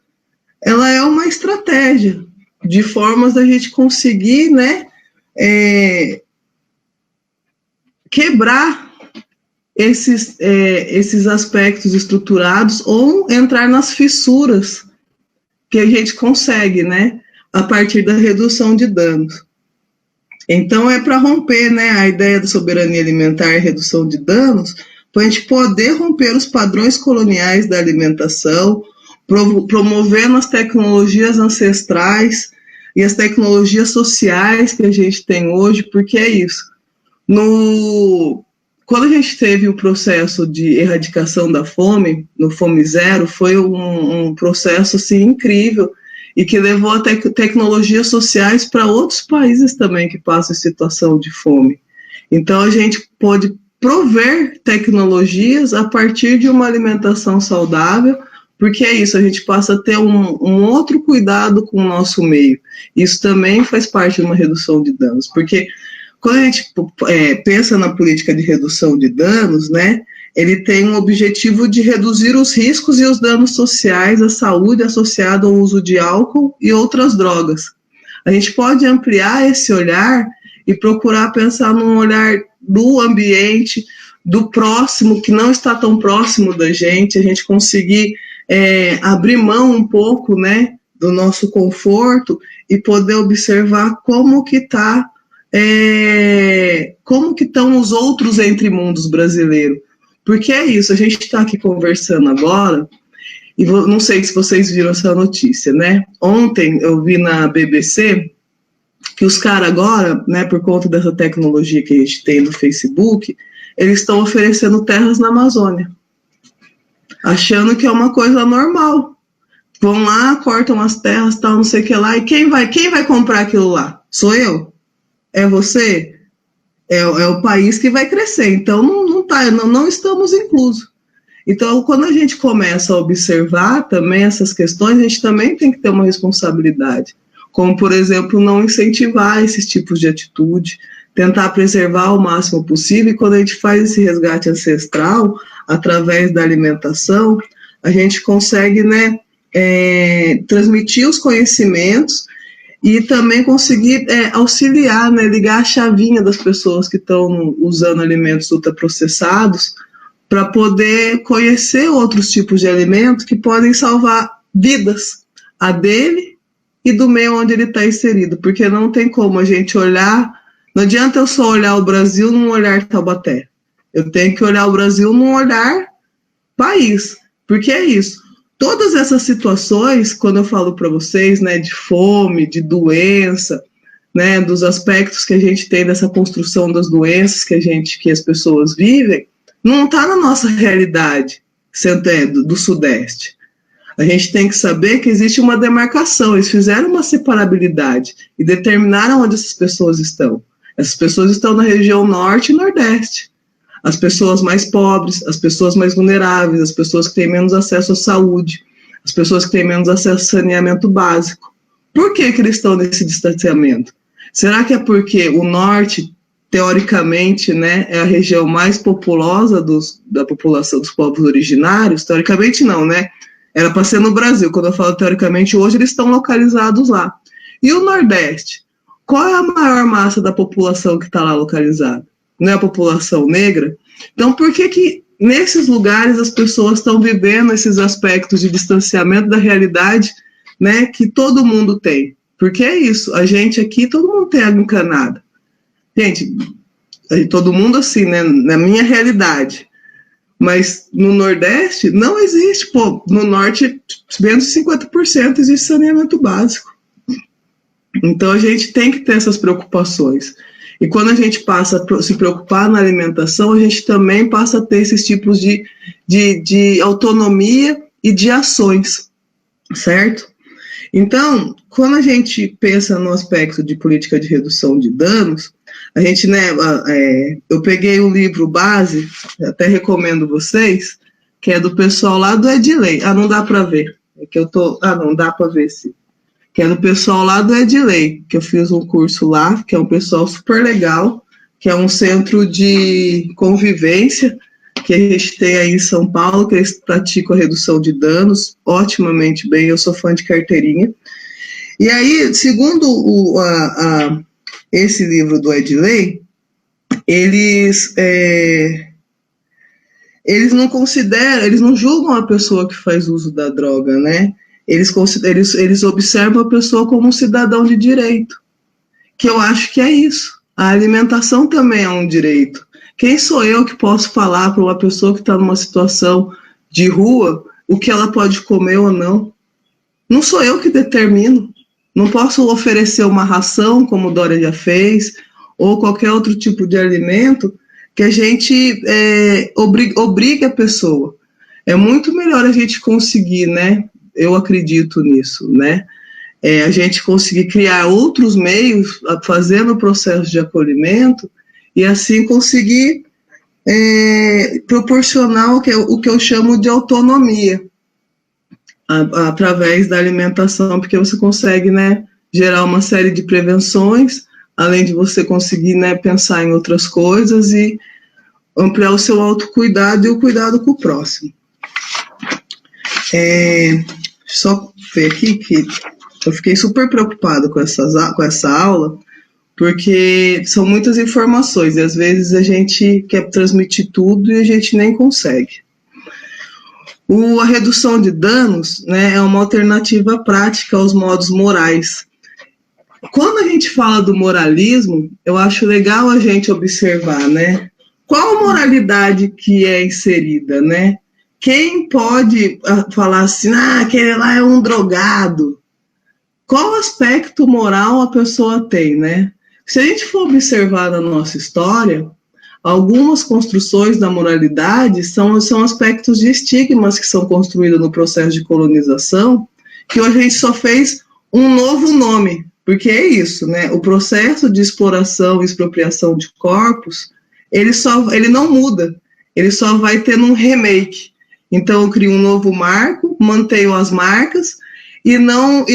ela é uma estratégia de formas da gente conseguir, né, quebrar esses aspectos estruturados ou entrar nas fissuras que a gente consegue, né, a partir da redução de danos. Então, é para romper, né, a ideia da soberania alimentar e redução de danos, para a gente poder romper os padrões coloniais da alimentação, promovendo as tecnologias ancestrais e as tecnologias sociais que a gente tem hoje, porque é isso. Quando a gente teve o processo de erradicação da fome, no Fome Zero, foi um processo assim, incrível, e que levou a tecnologias sociais para outros países também que passam em situação de fome. Então, a gente pode prover tecnologias a partir de uma alimentação saudável, porque é isso, a gente passa a ter um outro cuidado com o nosso meio. Isso também faz parte de uma redução de danos, porque quando a gente pensa na política de redução de danos, né, ele tem um objetivo de reduzir os riscos e os danos sociais à saúde associado ao uso de álcool e outras drogas. A gente pode ampliar esse olhar e procurar pensar num olhar do ambiente, do próximo, que não está tão próximo da gente, a gente conseguir abrir mão um pouco, né, do nosso conforto e poder observar como que estão os outros entre mundos brasileiros. Porque é isso, a gente está aqui conversando agora, e não sei se vocês viram essa notícia, né? Ontem eu vi na BBC que os caras agora, né, por conta dessa tecnologia que a gente tem no Facebook, eles estão oferecendo terras na Amazônia, achando que é uma coisa normal. Vão lá, cortam as terras, tal, não sei o que lá, e quem vai comprar aquilo lá? Sou eu? É você? É o país que vai crescer, então não estamos inclusos. Então, quando a gente começa a observar também essas questões, a gente também tem que ter uma responsabilidade, como, por exemplo, não incentivar esses tipos de atitude, tentar preservar o máximo possível, e quando a gente faz esse resgate ancestral, através da alimentação, a gente consegue, né, transmitir os conhecimentos e também conseguir auxiliar, né, ligar a chavinha das pessoas que estão usando alimentos ultraprocessados para poder conhecer outros tipos de alimentos que podem salvar vidas, a dele e do meio onde ele está inserido, porque não tem como a gente olhar, não adianta eu só olhar o Brasil num olhar Taubaté, eu tenho que olhar o Brasil num olhar país, porque é isso. Todas essas situações, quando eu falo para vocês, né, de fome, de doença, né, dos aspectos que a gente tem dessa construção das doenças que as pessoas vivem, não está na nossa realidade do Sudeste. A gente tem que saber que existe uma demarcação, eles fizeram uma separabilidade e determinaram onde essas pessoas estão. Essas pessoas estão na região Norte e Nordeste. As pessoas mais pobres, as pessoas mais vulneráveis, as pessoas que têm menos acesso à saúde, as pessoas que têm menos acesso ao saneamento básico. Por que eles estão nesse distanciamento? Será que é porque o norte, teoricamente, né, é a região mais populosa da população dos povos originários? Teoricamente não, né? Era para ser no Brasil. Quando eu falo teoricamente, hoje eles estão localizados lá. E o Nordeste? Qual é a maior massa da população que está lá localizada? Não é a população negra? Então, por que nesses lugares as pessoas estão vivendo esses aspectos de distanciamento da realidade, né, que todo mundo tem? Porque é isso, a gente aqui, todo mundo tem água encanada. Gente, todo mundo assim, né, na minha realidade. Mas no Nordeste não existe, no Norte, menos de 50% existe saneamento básico. Então, a gente tem que ter essas preocupações. E quando a gente passa a se preocupar na alimentação, a gente também passa a ter esses tipos de autonomia e de ações, certo? Então, quando a gente pensa no aspecto de política de redução de danos, a gente, né, eu peguei o livro base, até recomendo vocês, que é do pessoal lá do Edilei. Não dá para ver. É que eu tô. Não dá para ver sim. Que é do pessoal lá do Edilei, que eu fiz um curso lá, que é um pessoal super legal, que é um centro de convivência que a gente tem aí em São Paulo, que eles praticam a redução de danos otimamente bem. Eu sou fã de carteirinha. E aí, segundo esse livro do Edilei, eles não consideram, eles não julgam a pessoa que faz uso da droga, né? Eles observam a pessoa como um cidadão de direito, que eu acho que é isso. A alimentação também é um direito. Quem sou eu que posso falar para uma pessoa que está numa situação de rua o que ela pode comer ou não? Não sou eu que determino. Não posso oferecer uma ração, como Dória já fez, ou qualquer outro tipo de alimento que a gente obrigue a pessoa. É muito melhor a gente conseguir, né? Eu acredito nisso, né? A gente conseguir criar outros meios, fazendo o processo de acolhimento, e assim conseguir proporcionar o que eu chamo de autonomia, através da alimentação, porque você consegue, né, gerar uma série de prevenções, além de você conseguir, né, pensar em outras coisas e ampliar o seu autocuidado e o cuidado com o próximo. Só ver aqui que eu fiquei super preocupado com essa aula, porque são muitas informações e às vezes a gente quer transmitir tudo e a gente nem consegue. A redução de danos, né, é uma alternativa prática aos modos morais. Quando a gente fala do moralismo, eu acho legal a gente observar, né, qual a moralidade que é inserida, né? Quem pode falar assim, aquele lá é um drogado? Qual aspecto moral a pessoa tem, né? Se a gente for observar na nossa história, algumas construções da moralidade são aspectos de estigmas que são construídos no processo de colonização, que hoje a gente só fez um novo nome, porque é isso, né? O processo de exploração e expropriação de corpos, ele não muda, ele só vai tendo um remake. Então eu crio um novo marco, mantenho as marcas e não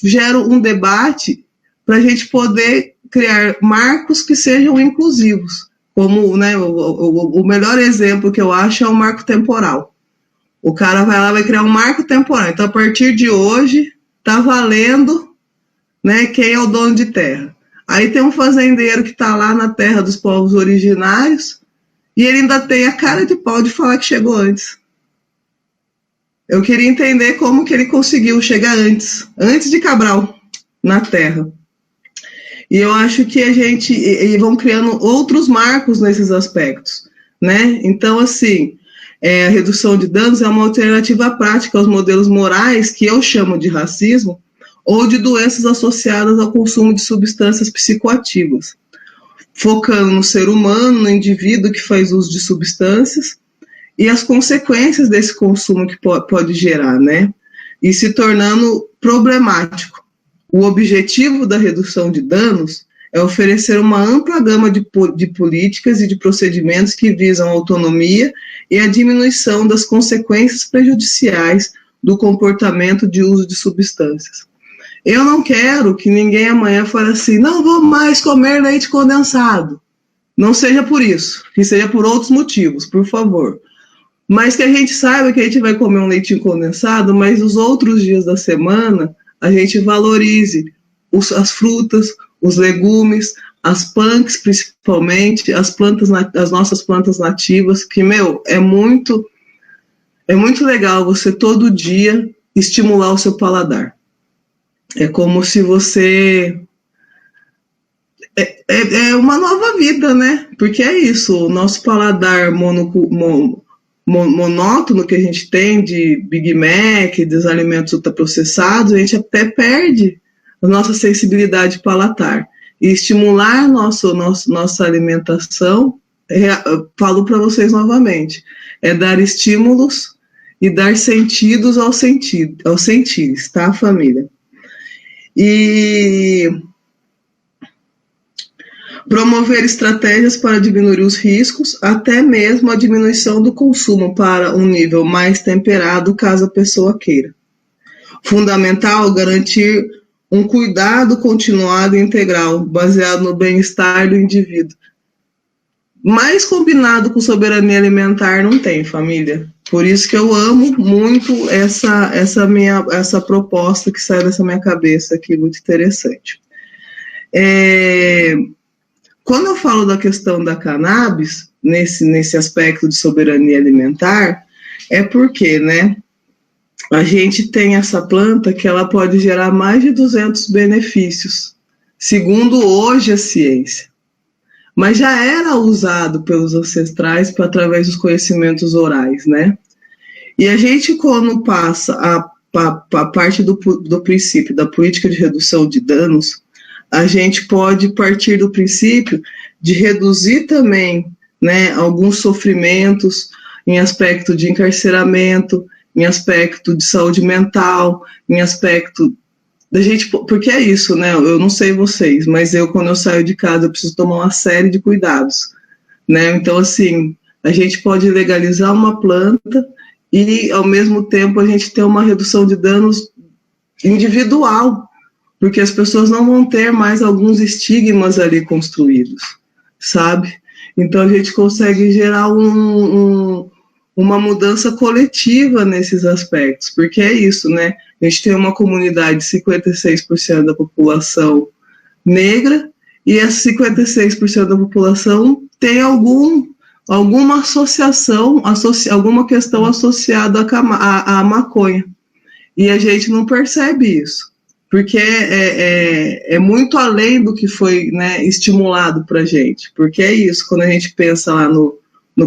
gero um debate para a gente poder criar marcos que sejam inclusivos. Como, né, o melhor exemplo que eu acho é o marco temporal. O cara vai lá e vai criar um marco temporal. Então, a partir de hoje, está valendo, né, quem é o dono de terra. Aí tem um fazendeiro que está lá na terra dos povos originários e ele ainda tem a cara de pau de falar que chegou antes. Eu queria entender como que ele conseguiu chegar antes de Cabral, na terra. E eu acho que e vão criando outros marcos nesses aspectos, né? Então, assim, a redução de danos é uma alternativa prática aos modelos morais que eu chamo de racismo ou de doenças associadas ao consumo de substâncias psicoativas, focando no ser humano, no indivíduo que faz uso de substâncias e as consequências desse consumo que pode gerar, né? E se tornando problemático. O objetivo da redução de danos é oferecer uma ampla gama de políticas e de procedimentos que visam a autonomia e a diminuição das consequências prejudiciais do comportamento de uso de substâncias. Eu não quero que ninguém amanhã fale assim, não vou mais comer leite condensado. Não seja por isso, que seja por outros motivos, por favor. Mas que a gente saiba que a gente vai comer um leitinho condensado, mas os outros dias da semana a gente valorize as frutas, os legumes, as punks principalmente, as nossas plantas nativas, que, é muito legal você todo dia estimular o seu paladar. É como se você... É uma nova vida, né? Porque é isso, o nosso paladar monótono que a gente tem de Big Mac, dos alimentos ultraprocessados, a gente até perde a nossa sensibilidade palatar. E estimular nossa alimentação, falo para vocês novamente, é dar estímulos e dar sentidos aos sentidos, tá, família? E promover estratégias para diminuir os riscos, até mesmo a diminuição do consumo para um nível mais temperado, caso a pessoa queira. Fundamental garantir um cuidado continuado e integral, baseado no bem-estar do indivíduo. Mais combinado com soberania alimentar não tem, família. Por isso que eu amo muito essa proposta que sai dessa minha cabeça aqui, muito interessante. Quando eu falo da questão da cannabis, nesse aspecto de soberania alimentar, é porque, né, a gente tem essa planta que ela pode gerar mais de 200 benefícios, segundo hoje a ciência. Mas já era usado pelos ancestrais através dos conhecimentos orais, né? E a gente, quando passa a parte do princípio da política de redução de danos, a gente pode partir do princípio de reduzir também, né, alguns sofrimentos em aspecto de encarceramento, em aspecto de saúde mental, em aspecto da gente, porque é isso, né? Eu não sei vocês, mas quando eu saio de casa, eu preciso tomar uma série de cuidados, né? Então, assim, a gente pode legalizar uma planta e, ao mesmo tempo, a gente ter uma redução de danos individual, porque as pessoas não vão ter mais alguns estigmas ali construídos, sabe? Então, a gente consegue gerar uma mudança coletiva nesses aspectos, porque é isso, né? A gente tem uma comunidade de 56% da população negra e essa 56% da população tem alguma associação, alguma questão associada à maconha. E a gente não percebe isso, porque é muito além do que foi, né, estimulado para a gente, porque é isso, quando a gente pensa lá no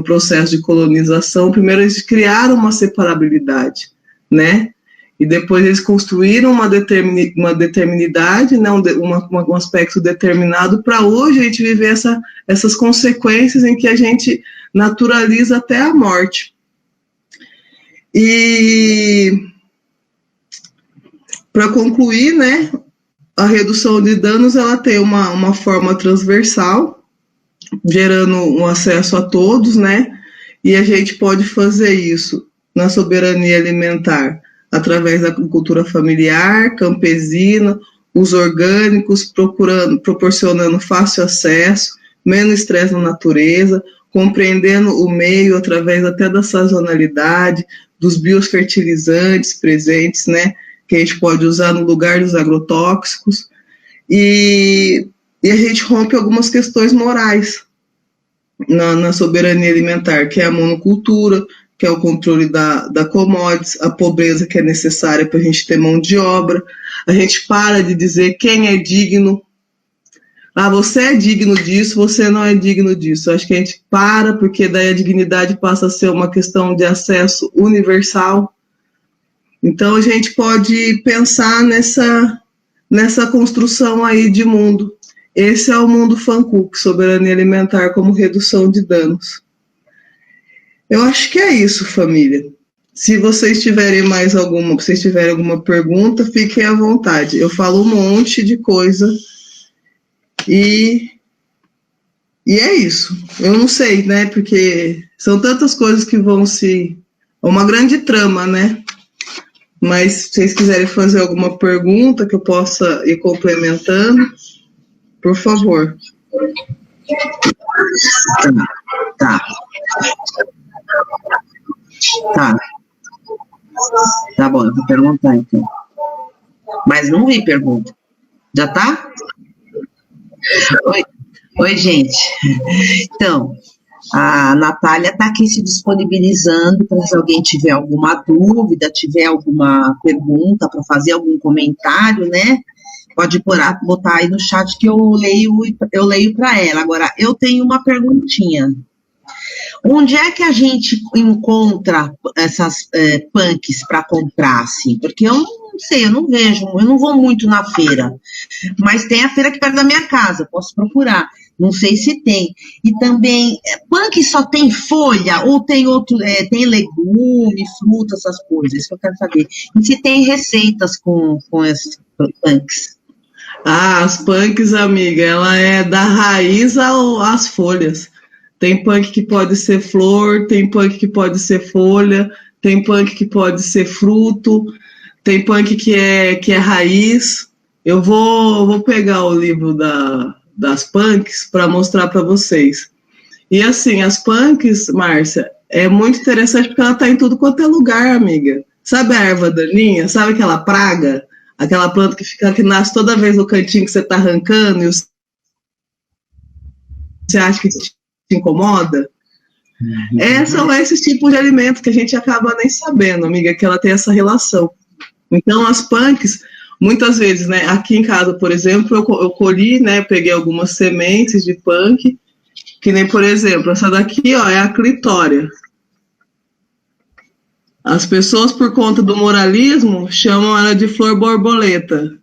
processo de colonização, primeiro eles criaram uma separabilidade, né? E depois eles construíram uma determinidade, né? Um aspecto determinado para hoje a gente viver essas consequências em que a gente naturaliza até a morte. E para concluir, né? A redução de danos ela tem uma forma transversal, gerando um acesso a todos, né? E a gente pode fazer isso na soberania alimentar através da agricultura familiar, campesina, os orgânicos, proporcionando fácil acesso, menos estresse na natureza, compreendendo o meio através até da sazonalidade, dos biofertilizantes presentes, né? Que a gente pode usar no lugar dos agrotóxicos. E a gente rompe algumas questões morais na soberania alimentar, que é a monocultura, que é o controle da commodities, a pobreza que é necessária para a gente ter mão de obra. A gente para de dizer quem é digno. Você é digno disso, você não é digno disso. Acho que a gente para, porque daí a dignidade passa a ser uma questão de acesso universal. Então a gente pode pensar nessa construção aí de mundo. Esse é o mundo Fancook, soberania alimentar como redução de danos. Eu acho que é isso, família. Se vocês tiverem alguma pergunta, fiquem à vontade. Eu falo um monte de coisa e é isso. Eu não sei, né? Porque são tantas coisas que vão se... É uma grande trama, né? Mas se vocês quiserem fazer alguma pergunta que eu possa ir complementando, por favor. Tá bom, eu vou perguntar então. Mas não vi pergunta. Já tá? Oi, gente. Então, a Natália está aqui se disponibilizando para se alguém tiver alguma dúvida, tiver alguma pergunta para fazer, algum comentário, né? Pode botar aí no chat que eu leio para ela. Agora, eu tenho uma perguntinha. Onde é que a gente encontra essas punks para comprar, assim? Porque eu não sei, eu não vejo, eu não vou muito na feira. Mas tem a feira aqui perto da minha casa, posso procurar. Não sei se tem. E também, punk só tem folha ou tem tem legume, fruta, essas coisas? Isso que eu quero saber. E se tem receitas com esses punks? Ah, as punks, amiga, ela é da raiz às folhas. Tem punk que pode ser flor, tem punk que pode ser folha, tem punk que pode ser fruto, tem punk que é raiz. Eu vou pegar o livro das punks para mostrar para vocês. E assim, as punks, Márcia, é muito interessante porque ela está em tudo quanto é lugar, amiga. Sabe a erva daninha? Sabe aquela praga? Aquela planta que nasce toda vez no cantinho que você está arrancando e você acha que te incomoda? São esses tipos de alimentos que a gente acaba nem sabendo, amiga, que ela tem essa relação. Então, as punks, muitas vezes, né, aqui em casa, por exemplo, eu colhi, né, peguei algumas sementes de punk, que nem, por exemplo, essa daqui, ó, é a clitória. As pessoas, por conta do moralismo, chamam ela de flor borboleta.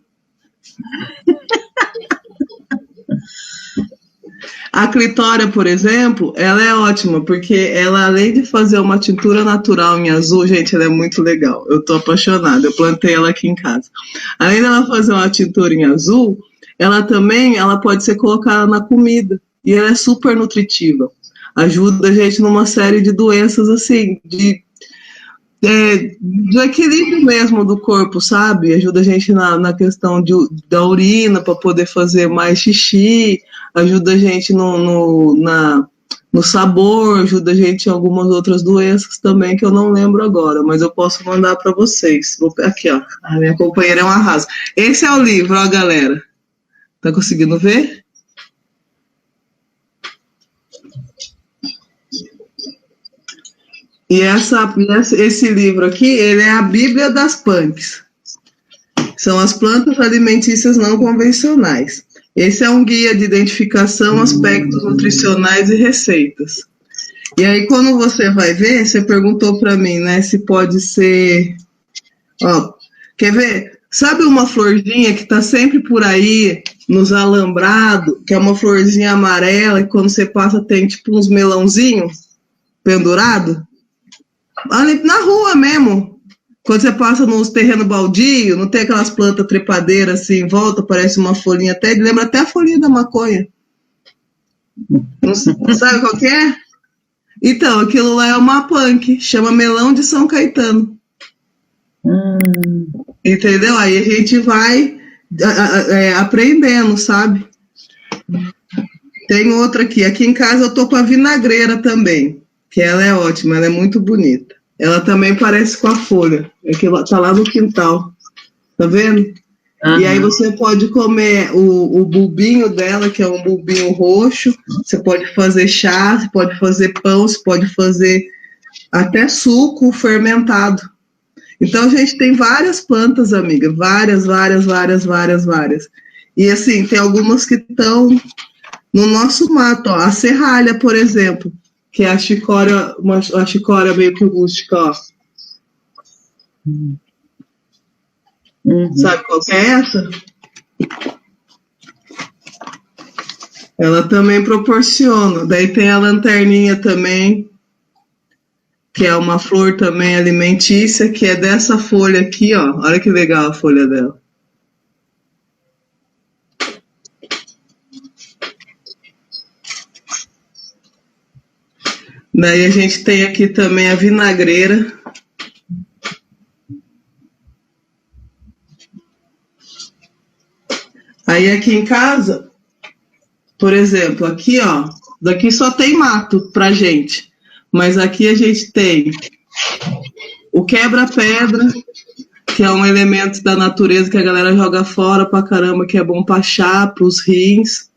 A clitória, por exemplo, ela é ótima, porque ela, além de fazer uma tintura natural em azul, gente, ela é muito legal. Eu tô apaixonada, eu plantei ela aqui em casa. Além dela fazer uma tintura em azul, ela pode ser colocada na comida. E ela é super nutritiva. Ajuda a gente numa série de doenças, assim, do equilíbrio mesmo do corpo, sabe? Ajuda a gente na questão da urina para poder fazer mais xixi, ajuda a gente no sabor, ajuda a gente em algumas outras doenças também que eu não lembro agora, mas eu posso mandar para vocês. Aqui, ó, a minha companheira é um arraso. Esse é o livro, ó, galera. Tá conseguindo ver? E esse livro aqui, ele é a Bíblia das Punks. São as plantas alimentícias não convencionais. Esse é um guia de identificação, aspectos nutricionais e receitas. E aí, quando você vai ver, você perguntou para mim, né, se pode ser... Ó, quer ver? Sabe uma florzinha que está sempre por aí, nos alambrados, que é uma florzinha amarela, e quando você passa tem tipo uns melãozinhos pendurados? Ali na rua mesmo. Quando você passa nos terrenos baldios, não tem aquelas plantas trepadeiras assim em volta, parece uma folhinha até, lembra até a folhinha da maconha. Não sabe qual que é? Então, aquilo lá é uma punk, chama melão de São Caetano. Entendeu? Aí a gente vai aprendendo, sabe? Tem outra aqui. Aqui em casa eu tô com a vinagreira também, que ela é ótima, ela é muito bonita. Ela também parece com a folha, é que tá lá no quintal, tá vendo? E aí você pode comer o bulbinho dela, que é um bulbinho roxo, você pode fazer chá, você pode fazer pão, você pode fazer até suco fermentado. Então a gente tem várias plantas, amiga, várias. E assim, tem algumas que estão no nosso mato, ó. A serralha, por exemplo, que é a chicória meio que rústica, ó. Sabe qual que é essa? Ela também proporciona. Daí tem a lanterninha também, que é uma flor também alimentícia, que é dessa folha aqui, ó. Olha que legal a folha dela. Daí a gente tem aqui também a vinagreira. Aí aqui em casa, por exemplo, aqui, ó, daqui só tem mato pra gente. Mas aqui a gente tem o quebra-pedra, que é um elemento da natureza que a galera joga fora pra caramba, que é bom pra chá, pros rins,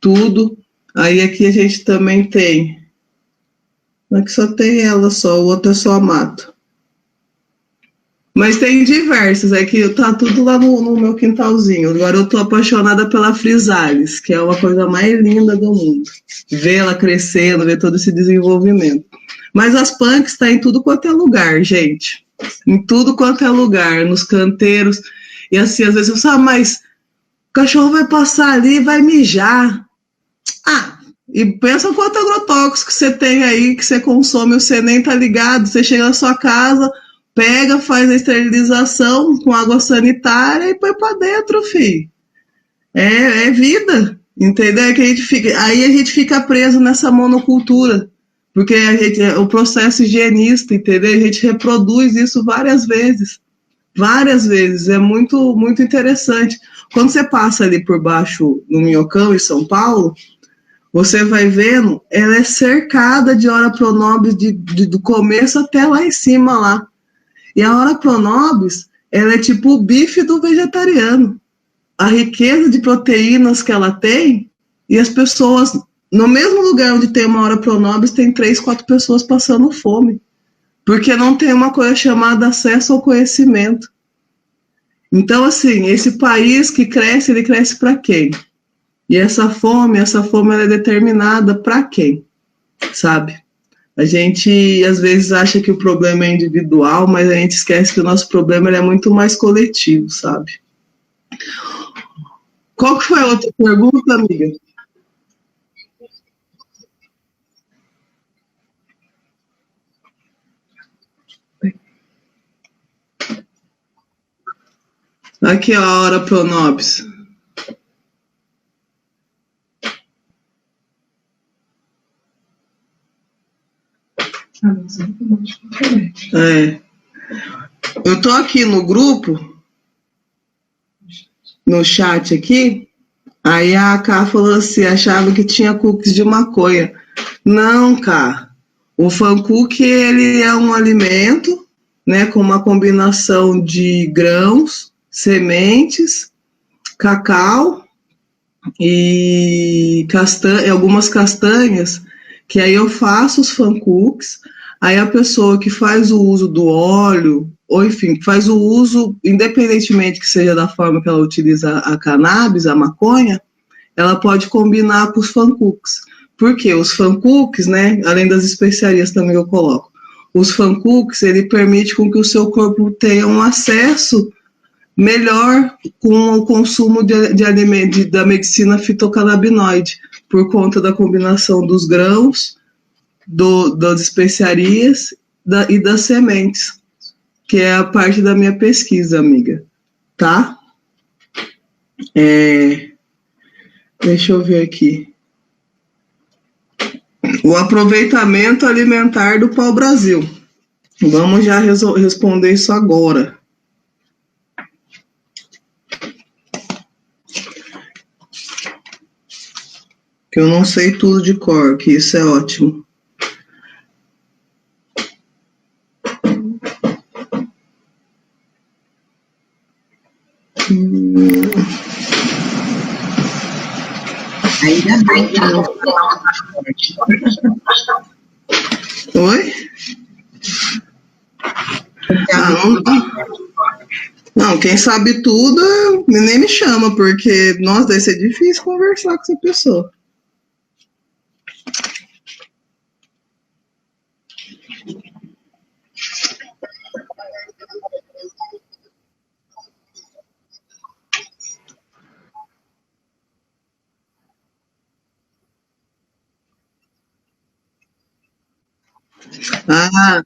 tudo. Aí aqui a gente também tem... Aqui só tem ela só, o outro é só mato. Mas tem diversas, é que tá tudo lá no meu quintalzinho. Agora eu tô apaixonada pela Frisalis, que é uma coisa mais linda do mundo. Ver ela crescendo, ver todo esse desenvolvimento. Mas as punks tá em tudo quanto é lugar, gente. Em tudo quanto é lugar, nos canteiros. E assim, às vezes eu falo, mas o cachorro vai passar ali e vai mijar. Ah, e pensa quanto agrotóxico você tem aí, que você consome, você nem tá ligado. Você chega na sua casa, pega, faz a esterilização com água sanitária e põe pra dentro, filho. É vida, entendeu? É que aí a gente fica preso nessa monocultura, porque o processo higienista, entendeu? A gente reproduz isso várias vezes, é muito, muito interessante. Quando você passa ali por baixo no Minhocão, em São Paulo, você vai vendo, ela é cercada de ora pronobis do começo até lá em cima lá. E a ora pronobis, ela é tipo o bife do vegetariano. A riqueza de proteínas que ela tem, e as pessoas, no mesmo lugar onde tem uma ora pronobis, tem 3, 4 pessoas passando fome, porque não tem uma coisa chamada acesso ao conhecimento. Então, assim, esse país que cresce, ele cresce para quem? E essa fome ela é determinada para quem, sabe? A gente, às vezes, acha que o problema é individual, mas a gente esquece que o nosso problema é muito mais coletivo, sabe? Qual que foi a outra pergunta, amiga? Aqui, ó, a hora pronobis. É. Eu tô aqui no grupo, no chat aqui, aí a Ká falou assim, achava que tinha cookies de maconha. Não, Ká. O fancook, ele é um alimento, né, com uma combinação de grãos, sementes, cacau e algumas castanhas, que aí eu faço os fancooks, aí a pessoa que faz o uso do óleo, ou enfim, faz o uso, independentemente que seja da forma que ela utiliza a cannabis, a maconha, ela pode combinar com os fancooks. Porque os fancooks, né, além das especiarias também eu coloco, os fancooks, ele permite com que o seu corpo tenha um acesso melhor com o consumo da medicina fitocannabinoide, por conta da combinação dos grãos, das especiarias e das sementes, que é a parte da minha pesquisa, amiga, tá? Deixa eu ver aqui. O aproveitamento alimentar do pau-brasil. Vamos já responder isso agora. Que eu não sei tudo de cor, que isso é ótimo. Ainda bem que não. Oi? Não, quem sabe tudo nem me chama, porque, nossa, deve ser difícil conversar com essa pessoa. Ah,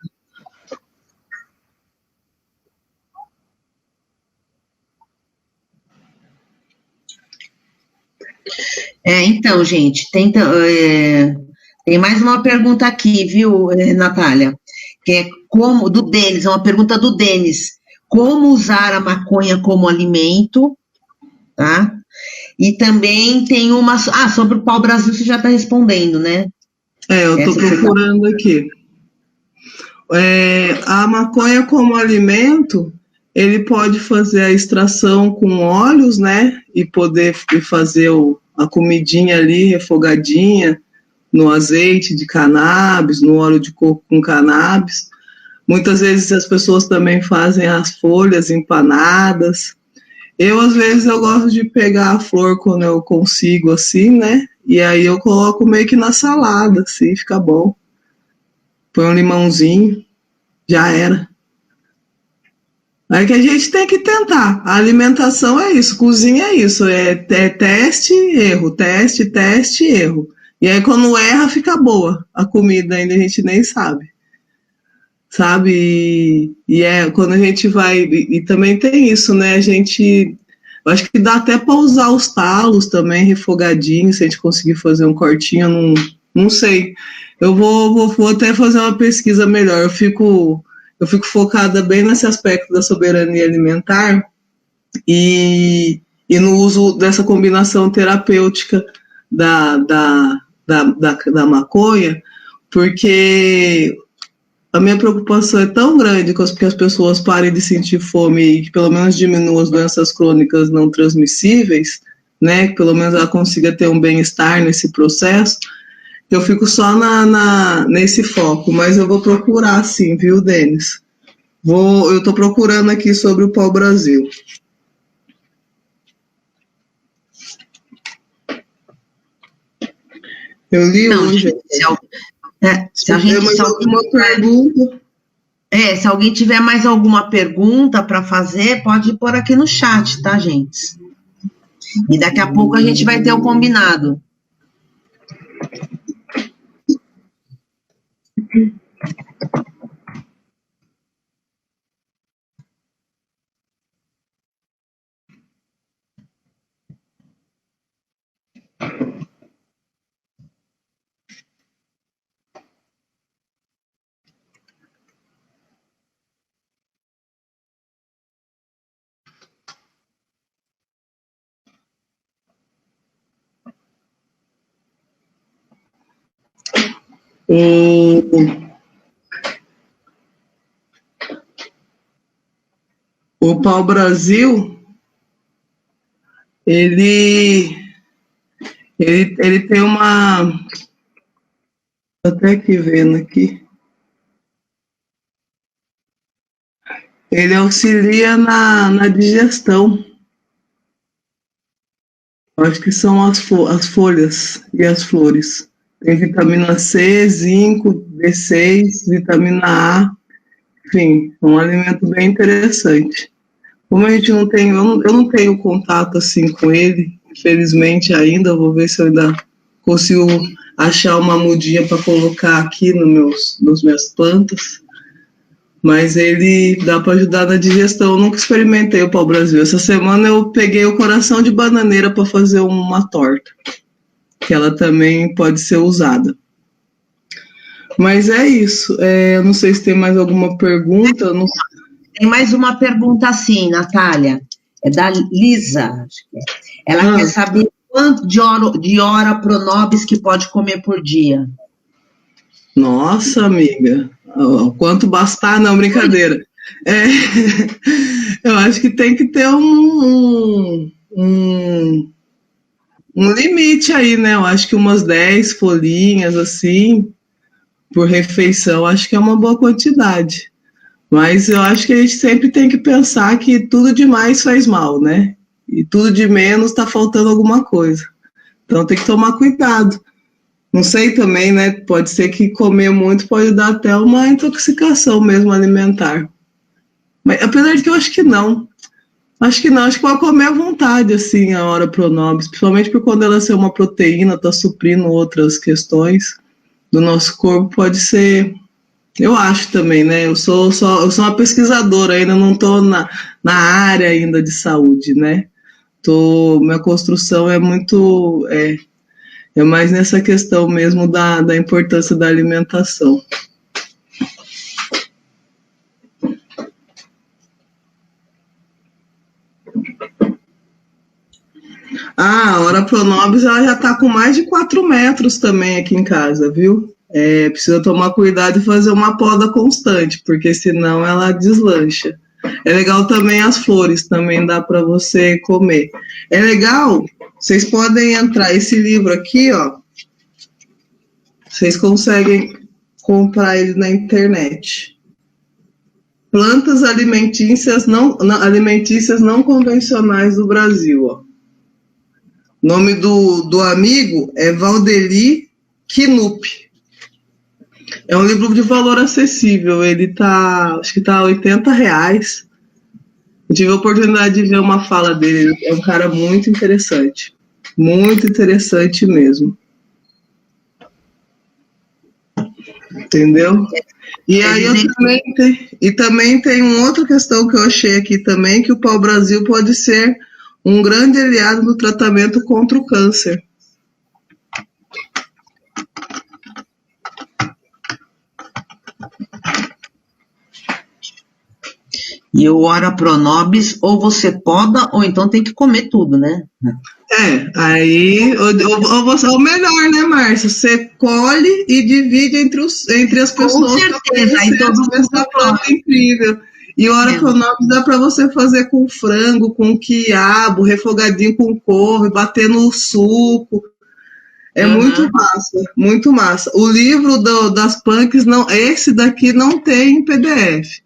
Então, gente, tem mais uma pergunta aqui, viu, Natália? Que é como, do Denis, é uma pergunta do Denis. Como usar a maconha como alimento, tá? E também tem uma. Sobre o pau-brasil você já está respondendo, né? eu estou procurando aqui. A maconha como alimento, ele pode fazer a extração com óleos, né? E poder fazer a comidinha ali, refogadinha, no azeite de cannabis, no óleo de coco com cannabis. Muitas vezes as pessoas também fazem as folhas empanadas. Às vezes, eu gosto de pegar a flor quando eu consigo, assim, né? E aí eu coloco meio que na salada, assim, fica bom. Põe um limãozinho, já era. Aí que a gente tem que tentar. A alimentação é isso, cozinha é isso, é teste, erro, teste, erro. E aí quando erra, fica boa a comida, ainda a gente nem sabe. Sabe? E quando a gente vai. E também tem isso, né? A gente Eu acho que dá até para usar os talos também, refogadinhos, se a gente conseguir fazer um cortinho, não sei. Eu vou até fazer uma pesquisa melhor. Eu fico focada bem nesse aspecto da soberania alimentar e no uso dessa combinação terapêutica da maconha, porque a minha preocupação é tão grande que as pessoas parem de sentir fome e que pelo menos diminuam as doenças crônicas não transmissíveis, né? Que pelo menos ela consiga ter um bem-estar nesse processo. Eu fico só nesse foco, mas eu vou procurar sim, viu, Denis? Eu estou procurando aqui sobre o pau-brasil. Eu li hoje. Se alguém tiver mais alguma pergunta para fazer, pode pôr aqui no chat, tá, gente? E daqui a pouco a gente vai ter o combinado. O pau-brasil, ele tem uma... Até aqui vendo aqui. Ele auxilia na digestão. Acho que são as folhas e as flores. Tem vitamina C, zinco, B6, vitamina A. Enfim, é um alimento bem interessante. Como a gente não tem, eu não tenho contato assim com ele, infelizmente ainda, vou ver se eu ainda consigo achar uma mudinha para colocar aqui nos minhas plantas. Mas ele dá para ajudar na digestão. Eu nunca experimentei o pau-brasil. Essa semana eu peguei o coração de bananeira para fazer uma torta, que ela também pode ser usada. Mas é isso. Eu não sei se tem mais alguma pergunta. Não... Tem mais uma pergunta sim, Natália. É da Lisa, acho que é. Ela quer saber quanto de hora pronobis que pode comer por dia. Nossa, amiga. Quanto bastar, não, brincadeira. Eu acho que tem que ter um limite aí, né? Eu acho que umas 10 folhinhas, assim, por refeição, acho que é uma boa quantidade. Mas eu acho que a gente sempre tem que pensar que tudo demais faz mal, né? E tudo de menos está faltando alguma coisa. Então tem que tomar cuidado. Não sei também, né? Pode ser que comer muito pode dar até uma intoxicação mesmo alimentar. Mas apesar de que eu acho que não. Acho que pode comer à vontade, assim, a hora pronobis, principalmente por quando ela ser uma proteína, está suprindo outras questões do nosso corpo, pode ser. Eu acho também, né? Eu sou uma pesquisadora, ainda não estou na área ainda de saúde, né? Minha construção é muito. É mais nessa questão mesmo da importância da alimentação. A hora pronobis ela já está com mais de 4 metros também aqui em casa, viu? Precisa tomar cuidado e fazer uma poda constante, porque senão ela deslancha. É legal também as flores, também dá para você comer. É legal, vocês podem entrar, esse livro aqui, ó, vocês conseguem comprar ele na internet. Plantas alimentícias não convencionais do Brasil, ó. O nome do amigo é Valdeli Knupp. É um livro de valor acessível, ele acho que tá R$80. Eu tive a oportunidade de ver uma fala dele, é um cara muito interessante mesmo. Entendeu? E aí também tem uma outra questão que eu achei aqui também, que o pau-brasil pode ser um grande aliado no tratamento contra o câncer. E o ora pro nobis, ou você poda, ou então tem que comer tudo, né? Aí, ou melhor, né, Márcia? Você colhe e divide entre as pessoas. Com certeza, aí todo mundo essa planta incrível. E ora pro nobis dá para você fazer com frango, com quiabo, refogadinho com couve, bater no suco. É muito massa, muito massa. O livro das punks, não, esse daqui não tem em PDF.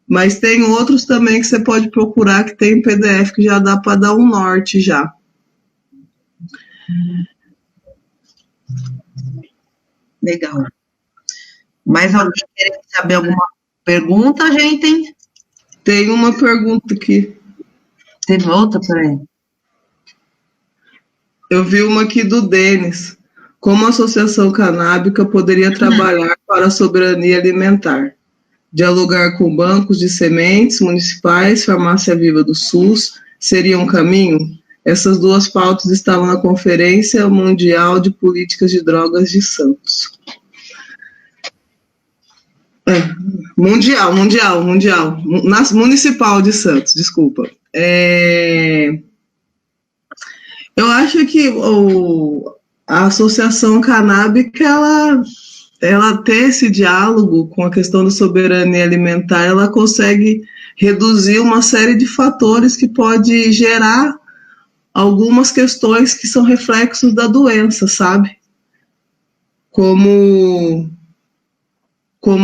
Mas tem outros também que você pode procurar que tem em PDF, que já dá para dar um norte já. Legal. Mais alguém quer saber alguma pergunta, gente? Tem uma pergunta aqui. Teve outra? Peraí. Eu vi uma aqui do Denis. Como a Associação Canábica poderia trabalhar para a soberania alimentar? Dialogar com bancos de sementes municipais, Farmácia Viva do SUS, seria um caminho? Essas duas pautas estavam na Conferência Mundial de Políticas de Drogas de Santos. Mundial. Municipal de Santos, desculpa. Eu acho que a Associação Canábica, ela ter esse diálogo com a questão da soberania alimentar, ela consegue reduzir uma série de fatores que pode gerar algumas questões que são reflexos da doença, sabe? Como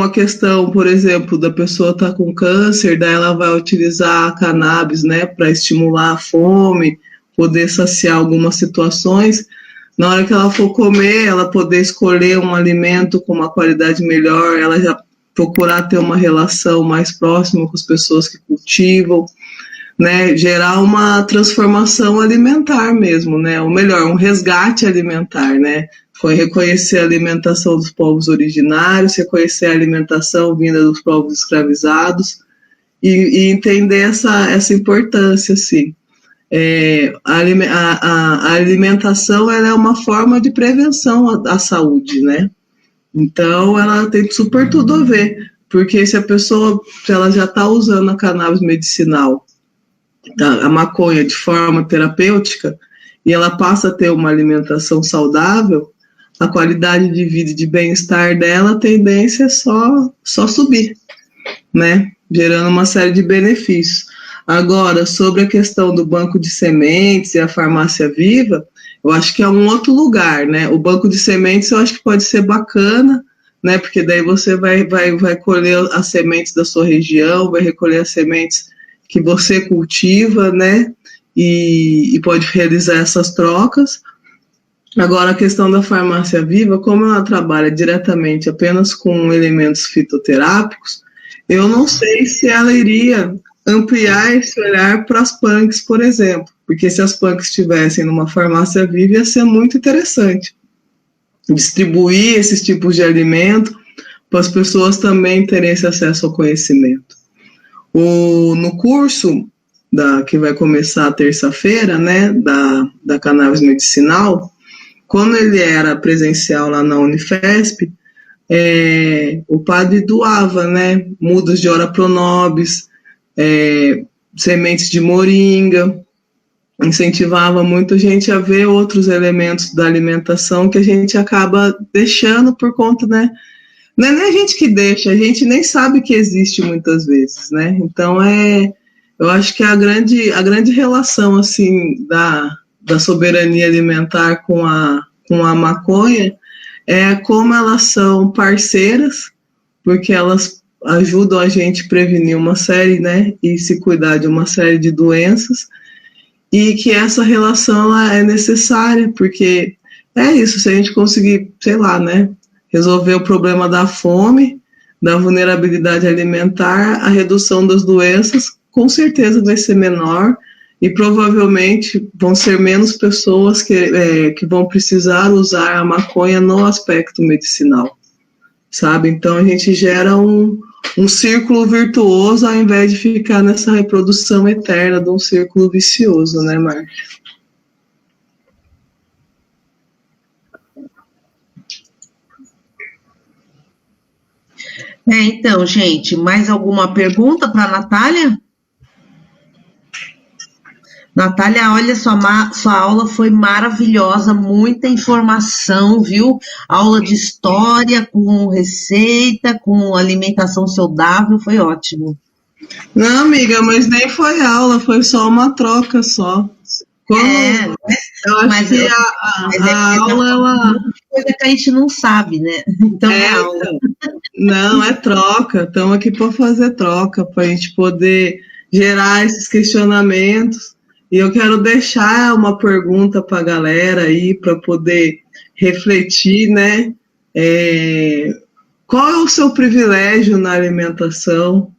a questão, por exemplo, da pessoa estar com câncer, daí ela vai utilizar a cannabis, né, para estimular a fome, poder saciar algumas situações. Na hora que ela for comer, ela poder escolher um alimento com uma qualidade melhor, ela já procurar ter uma relação mais próxima com as pessoas que cultivam, né, gerar uma transformação alimentar mesmo, né, ou melhor, um resgate alimentar, né, foi reconhecer a alimentação dos povos originários, reconhecer a alimentação vinda dos povos escravizados e entender essa importância, assim. A alimentação, ela é uma forma de prevenção à saúde, né? Então, ela tem super tudo a ver, porque se ela já está usando a cannabis medicinal, a maconha de forma terapêutica, e ela passa a ter uma alimentação saudável, a qualidade de vida e de bem-estar dela, a tendência é só subir, né? Gerando uma série de benefícios. Agora, sobre a questão do banco de sementes e a farmácia viva, eu acho que é um outro lugar, né? O banco de sementes eu acho que pode ser bacana, né? Porque daí você vai colher as sementes da sua região, vai recolher as sementes que você cultiva, né? E pode realizar essas trocas. Agora, a questão da farmácia viva, como ela trabalha diretamente apenas com elementos fitoterápicos, eu não sei se ela iria ampliar esse olhar para as punks, por exemplo, porque se as punks estivessem numa farmácia viva, ia ser muito interessante distribuir esses tipos de alimento para as pessoas também terem esse acesso ao conhecimento. No curso que vai começar terça-feira, né, da cannabis medicinal, quando ele era presencial lá na Unifesp, o padre doava, né, mudas de ora pro nobis, sementes de moringa, incentivava muito a gente a ver outros elementos da alimentação que a gente acaba deixando por conta, né? Não é nem a gente que deixa, a gente nem sabe que existe muitas vezes, né? Então, eu acho que a grande relação, assim, da soberania alimentar com a maconha é como elas são parceiras, porque elas ajudam a gente a prevenir uma série, né, e se cuidar de uma série de doenças, e que essa relação é necessária, porque é isso, se a gente conseguir, sei lá, né, resolver o problema da fome, da vulnerabilidade alimentar, a redução das doenças com certeza vai ser menor, e provavelmente vão ser menos pessoas que vão precisar usar a maconha no aspecto medicinal, sabe? Então a gente gera um um círculo virtuoso ao invés de ficar nessa reprodução eterna de um círculo vicioso, né, Márcia? Então, gente, mais alguma pergunta para a Natália? Natália, olha, sua aula foi maravilhosa, muita informação, viu? Aula de história, com receita, com alimentação saudável, foi ótimo. Não, amiga, mas nem foi aula, foi só uma troca só. Eu acho que a aula, ela... coisa que a gente não sabe, né? Então é aula. Não, é troca, estamos aqui para fazer troca, para a gente poder gerar esses questionamentos. E eu quero deixar uma pergunta para a galera aí, para poder refletir, né? Qual é o seu privilégio na alimentação?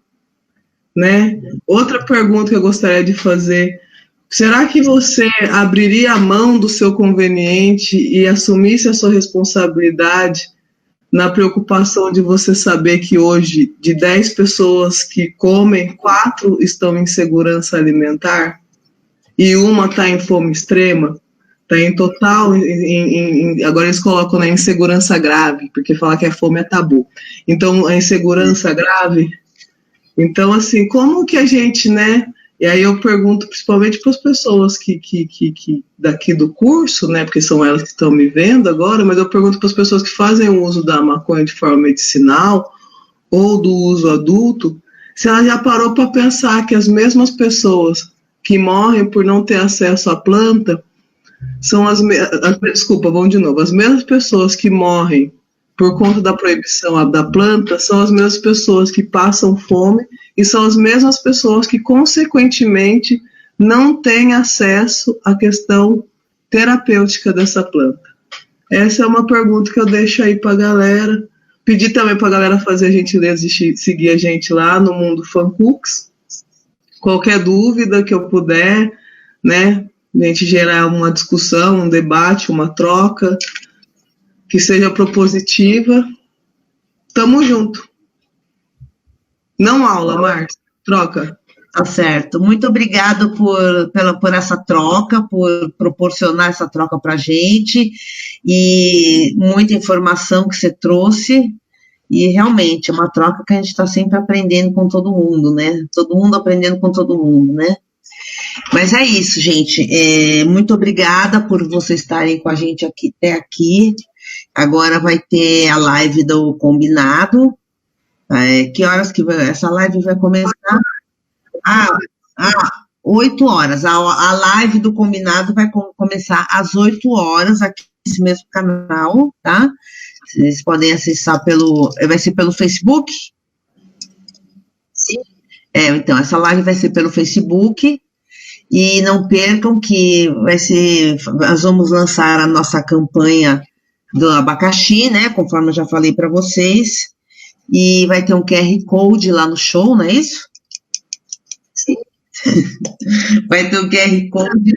Né? Outra pergunta que eu gostaria de fazer: será que você abriria a mão do seu conveniente e assumisse a sua responsabilidade na preocupação de você saber que hoje, de 10 pessoas que comem, 4 estão em segurança alimentar e uma está em fome extrema, está em total, agora eles colocam na insegurança grave, porque falar que a fome é tabu. Então, a insegurança grave. Então, assim, como que a gente, né? E aí eu pergunto principalmente para as pessoas que daqui do curso, né? Porque são elas que estão me vendo agora, mas eu pergunto para as pessoas que fazem o uso da maconha de forma medicinal ou do uso adulto, se ela já parou para pensar que as mesmas pessoas que morrem por não ter acesso à planta são as mesmas pessoas que morrem por conta da proibição da planta são as mesmas pessoas que passam fome e são as mesmas pessoas que, consequentemente, não têm acesso à questão terapêutica dessa planta. Essa é uma pergunta que eu deixo aí para a galera. Pedir também para a galera fazer a gentileza de seguir a gente lá no Mundo Fancooks. Qualquer dúvida que eu puder, né, a gente gerar uma discussão, um debate, uma troca, que seja propositiva, tamo junto. Não aula, Márcia, troca. Tá certo. Muito obrigado por essa troca, por proporcionar essa troca para a gente, e muita informação que você trouxe, e realmente é uma troca que a gente está sempre aprendendo com todo mundo, né? Todo mundo aprendendo com todo mundo, né? Mas é isso, gente. Muito obrigada por vocês estarem com a gente até aqui. Agora vai ter a live do combinado. Que horas que essa live vai começar? 8 horas. A live do combinado vai começar às 8 horas aqui nesse mesmo canal, tá? Vocês podem acessar vai ser pelo Facebook? Sim. Então, essa live vai ser pelo Facebook. E não percam que nós vamos lançar a nossa campanha do abacaxi, né? Conforme eu já falei para vocês. E vai ter um QR Code lá no show, não é isso? Sim. Vai ter um QR Code.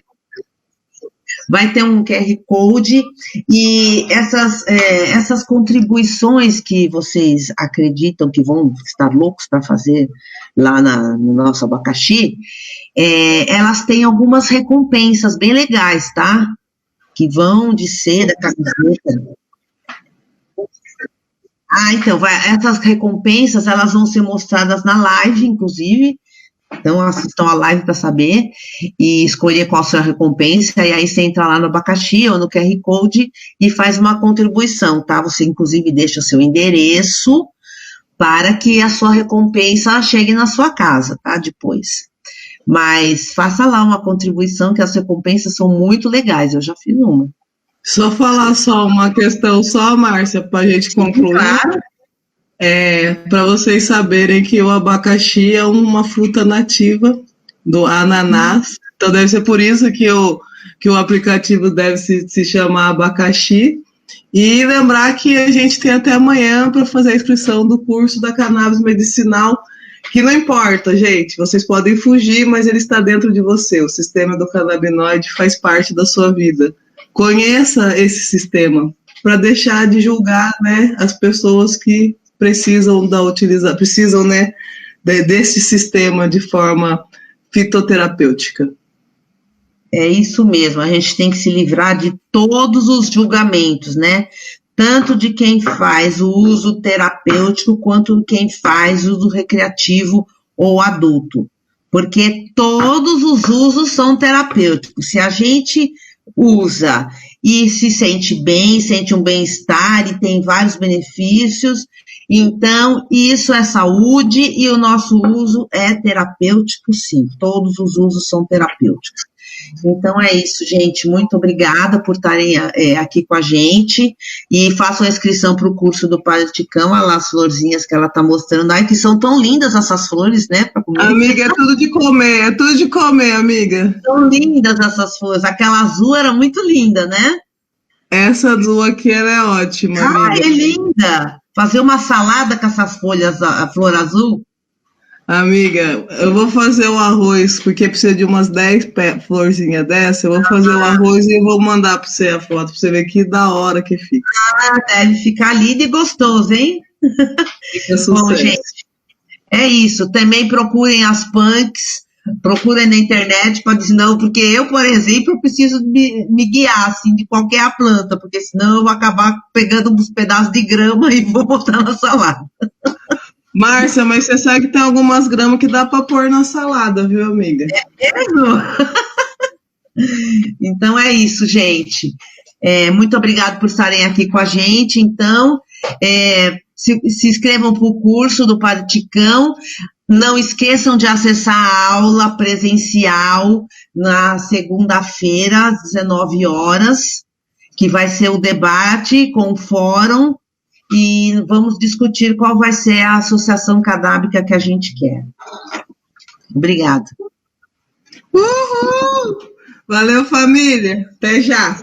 Vai ter um QR Code e essas contribuições que vocês acreditam que vão estar loucos para fazer lá no nosso abacaxi, elas têm algumas recompensas bem legais, tá? Que vão de seda, camiseta. Então, essas recompensas, elas vão ser mostradas na live, inclusive. Então, assistam a live para saber e escolher qual a sua recompensa, e aí você entra lá no abacaxi ou no QR Code e faz uma contribuição, tá? Você, inclusive, deixa o seu endereço para que a sua recompensa chegue na sua casa, tá? Depois. Mas faça lá uma contribuição, que as recompensas são muito legais, eu já fiz uma. Só falar uma questão só, Márcia, para a gente concluir. Claro. Para vocês saberem que o abacaxi é uma fruta nativa do ananás, então deve ser por isso que o aplicativo deve se chamar abacaxi. E lembrar que a gente tem até amanhã para fazer a inscrição do curso da cannabis medicinal, que não importa, gente, vocês podem fugir, mas ele está dentro de você, o sistema do canabinoide faz parte da sua vida. Conheça esse sistema, para deixar de julgar, né, as pessoas que precisam precisam, né, desse sistema de forma fitoterapêutica. É isso mesmo, a gente tem que se livrar de todos os julgamentos, né? Tanto de quem faz o uso terapêutico, quanto de quem faz o uso recreativo ou adulto. Porque todos os usos são terapêuticos. Se a gente usa e se sente bem, sente um bem-estar e tem vários benefícios, então isso é saúde e o nosso uso é terapêutico, sim. Todos os usos são terapêuticos. Então é isso, gente. Muito obrigada por estarem aqui com a gente. E façam a inscrição para o curso do Padre Ticão. Olha lá as florzinhas que ela está mostrando. Ai, que são tão lindas essas flores, né? Pra comer. Amiga, é tudo de comer, amiga. São lindas essas flores. Aquela azul era muito linda, né? Essa azul aqui, ela é ótima, amiga. É linda. Fazer uma salada com essas folhas, a flor azul. Amiga, eu vou fazer o arroz, porque precisa de umas 10 florzinhas dessa. Eu vou fazer o arroz e eu vou mandar para você a foto, para você ver que da hora que fica. Deve ficar lindo e gostoso, hein? Fica sucesso. Bom, gente, é isso. Também procurem as punks, procurem na internet para dizer não, porque eu, por exemplo, preciso me guiar assim, de qualquer planta, porque senão eu vou acabar pegando uns pedaços de grama e vou botar na salada. Márcia, mas você sabe que tem algumas gramas que dá para pôr na salada, viu, amiga? É mesmo? Então é isso, gente. Muito obrigada por estarem aqui com a gente. Então, se inscrevam para o curso do Padre Ticão. Não esqueçam de acessar a aula presencial na segunda-feira, às 19 horas, que vai ser o debate com o fórum. E vamos discutir qual vai ser a associação canábica que a gente quer. Obrigada. Uhul! Valeu, família. Até já.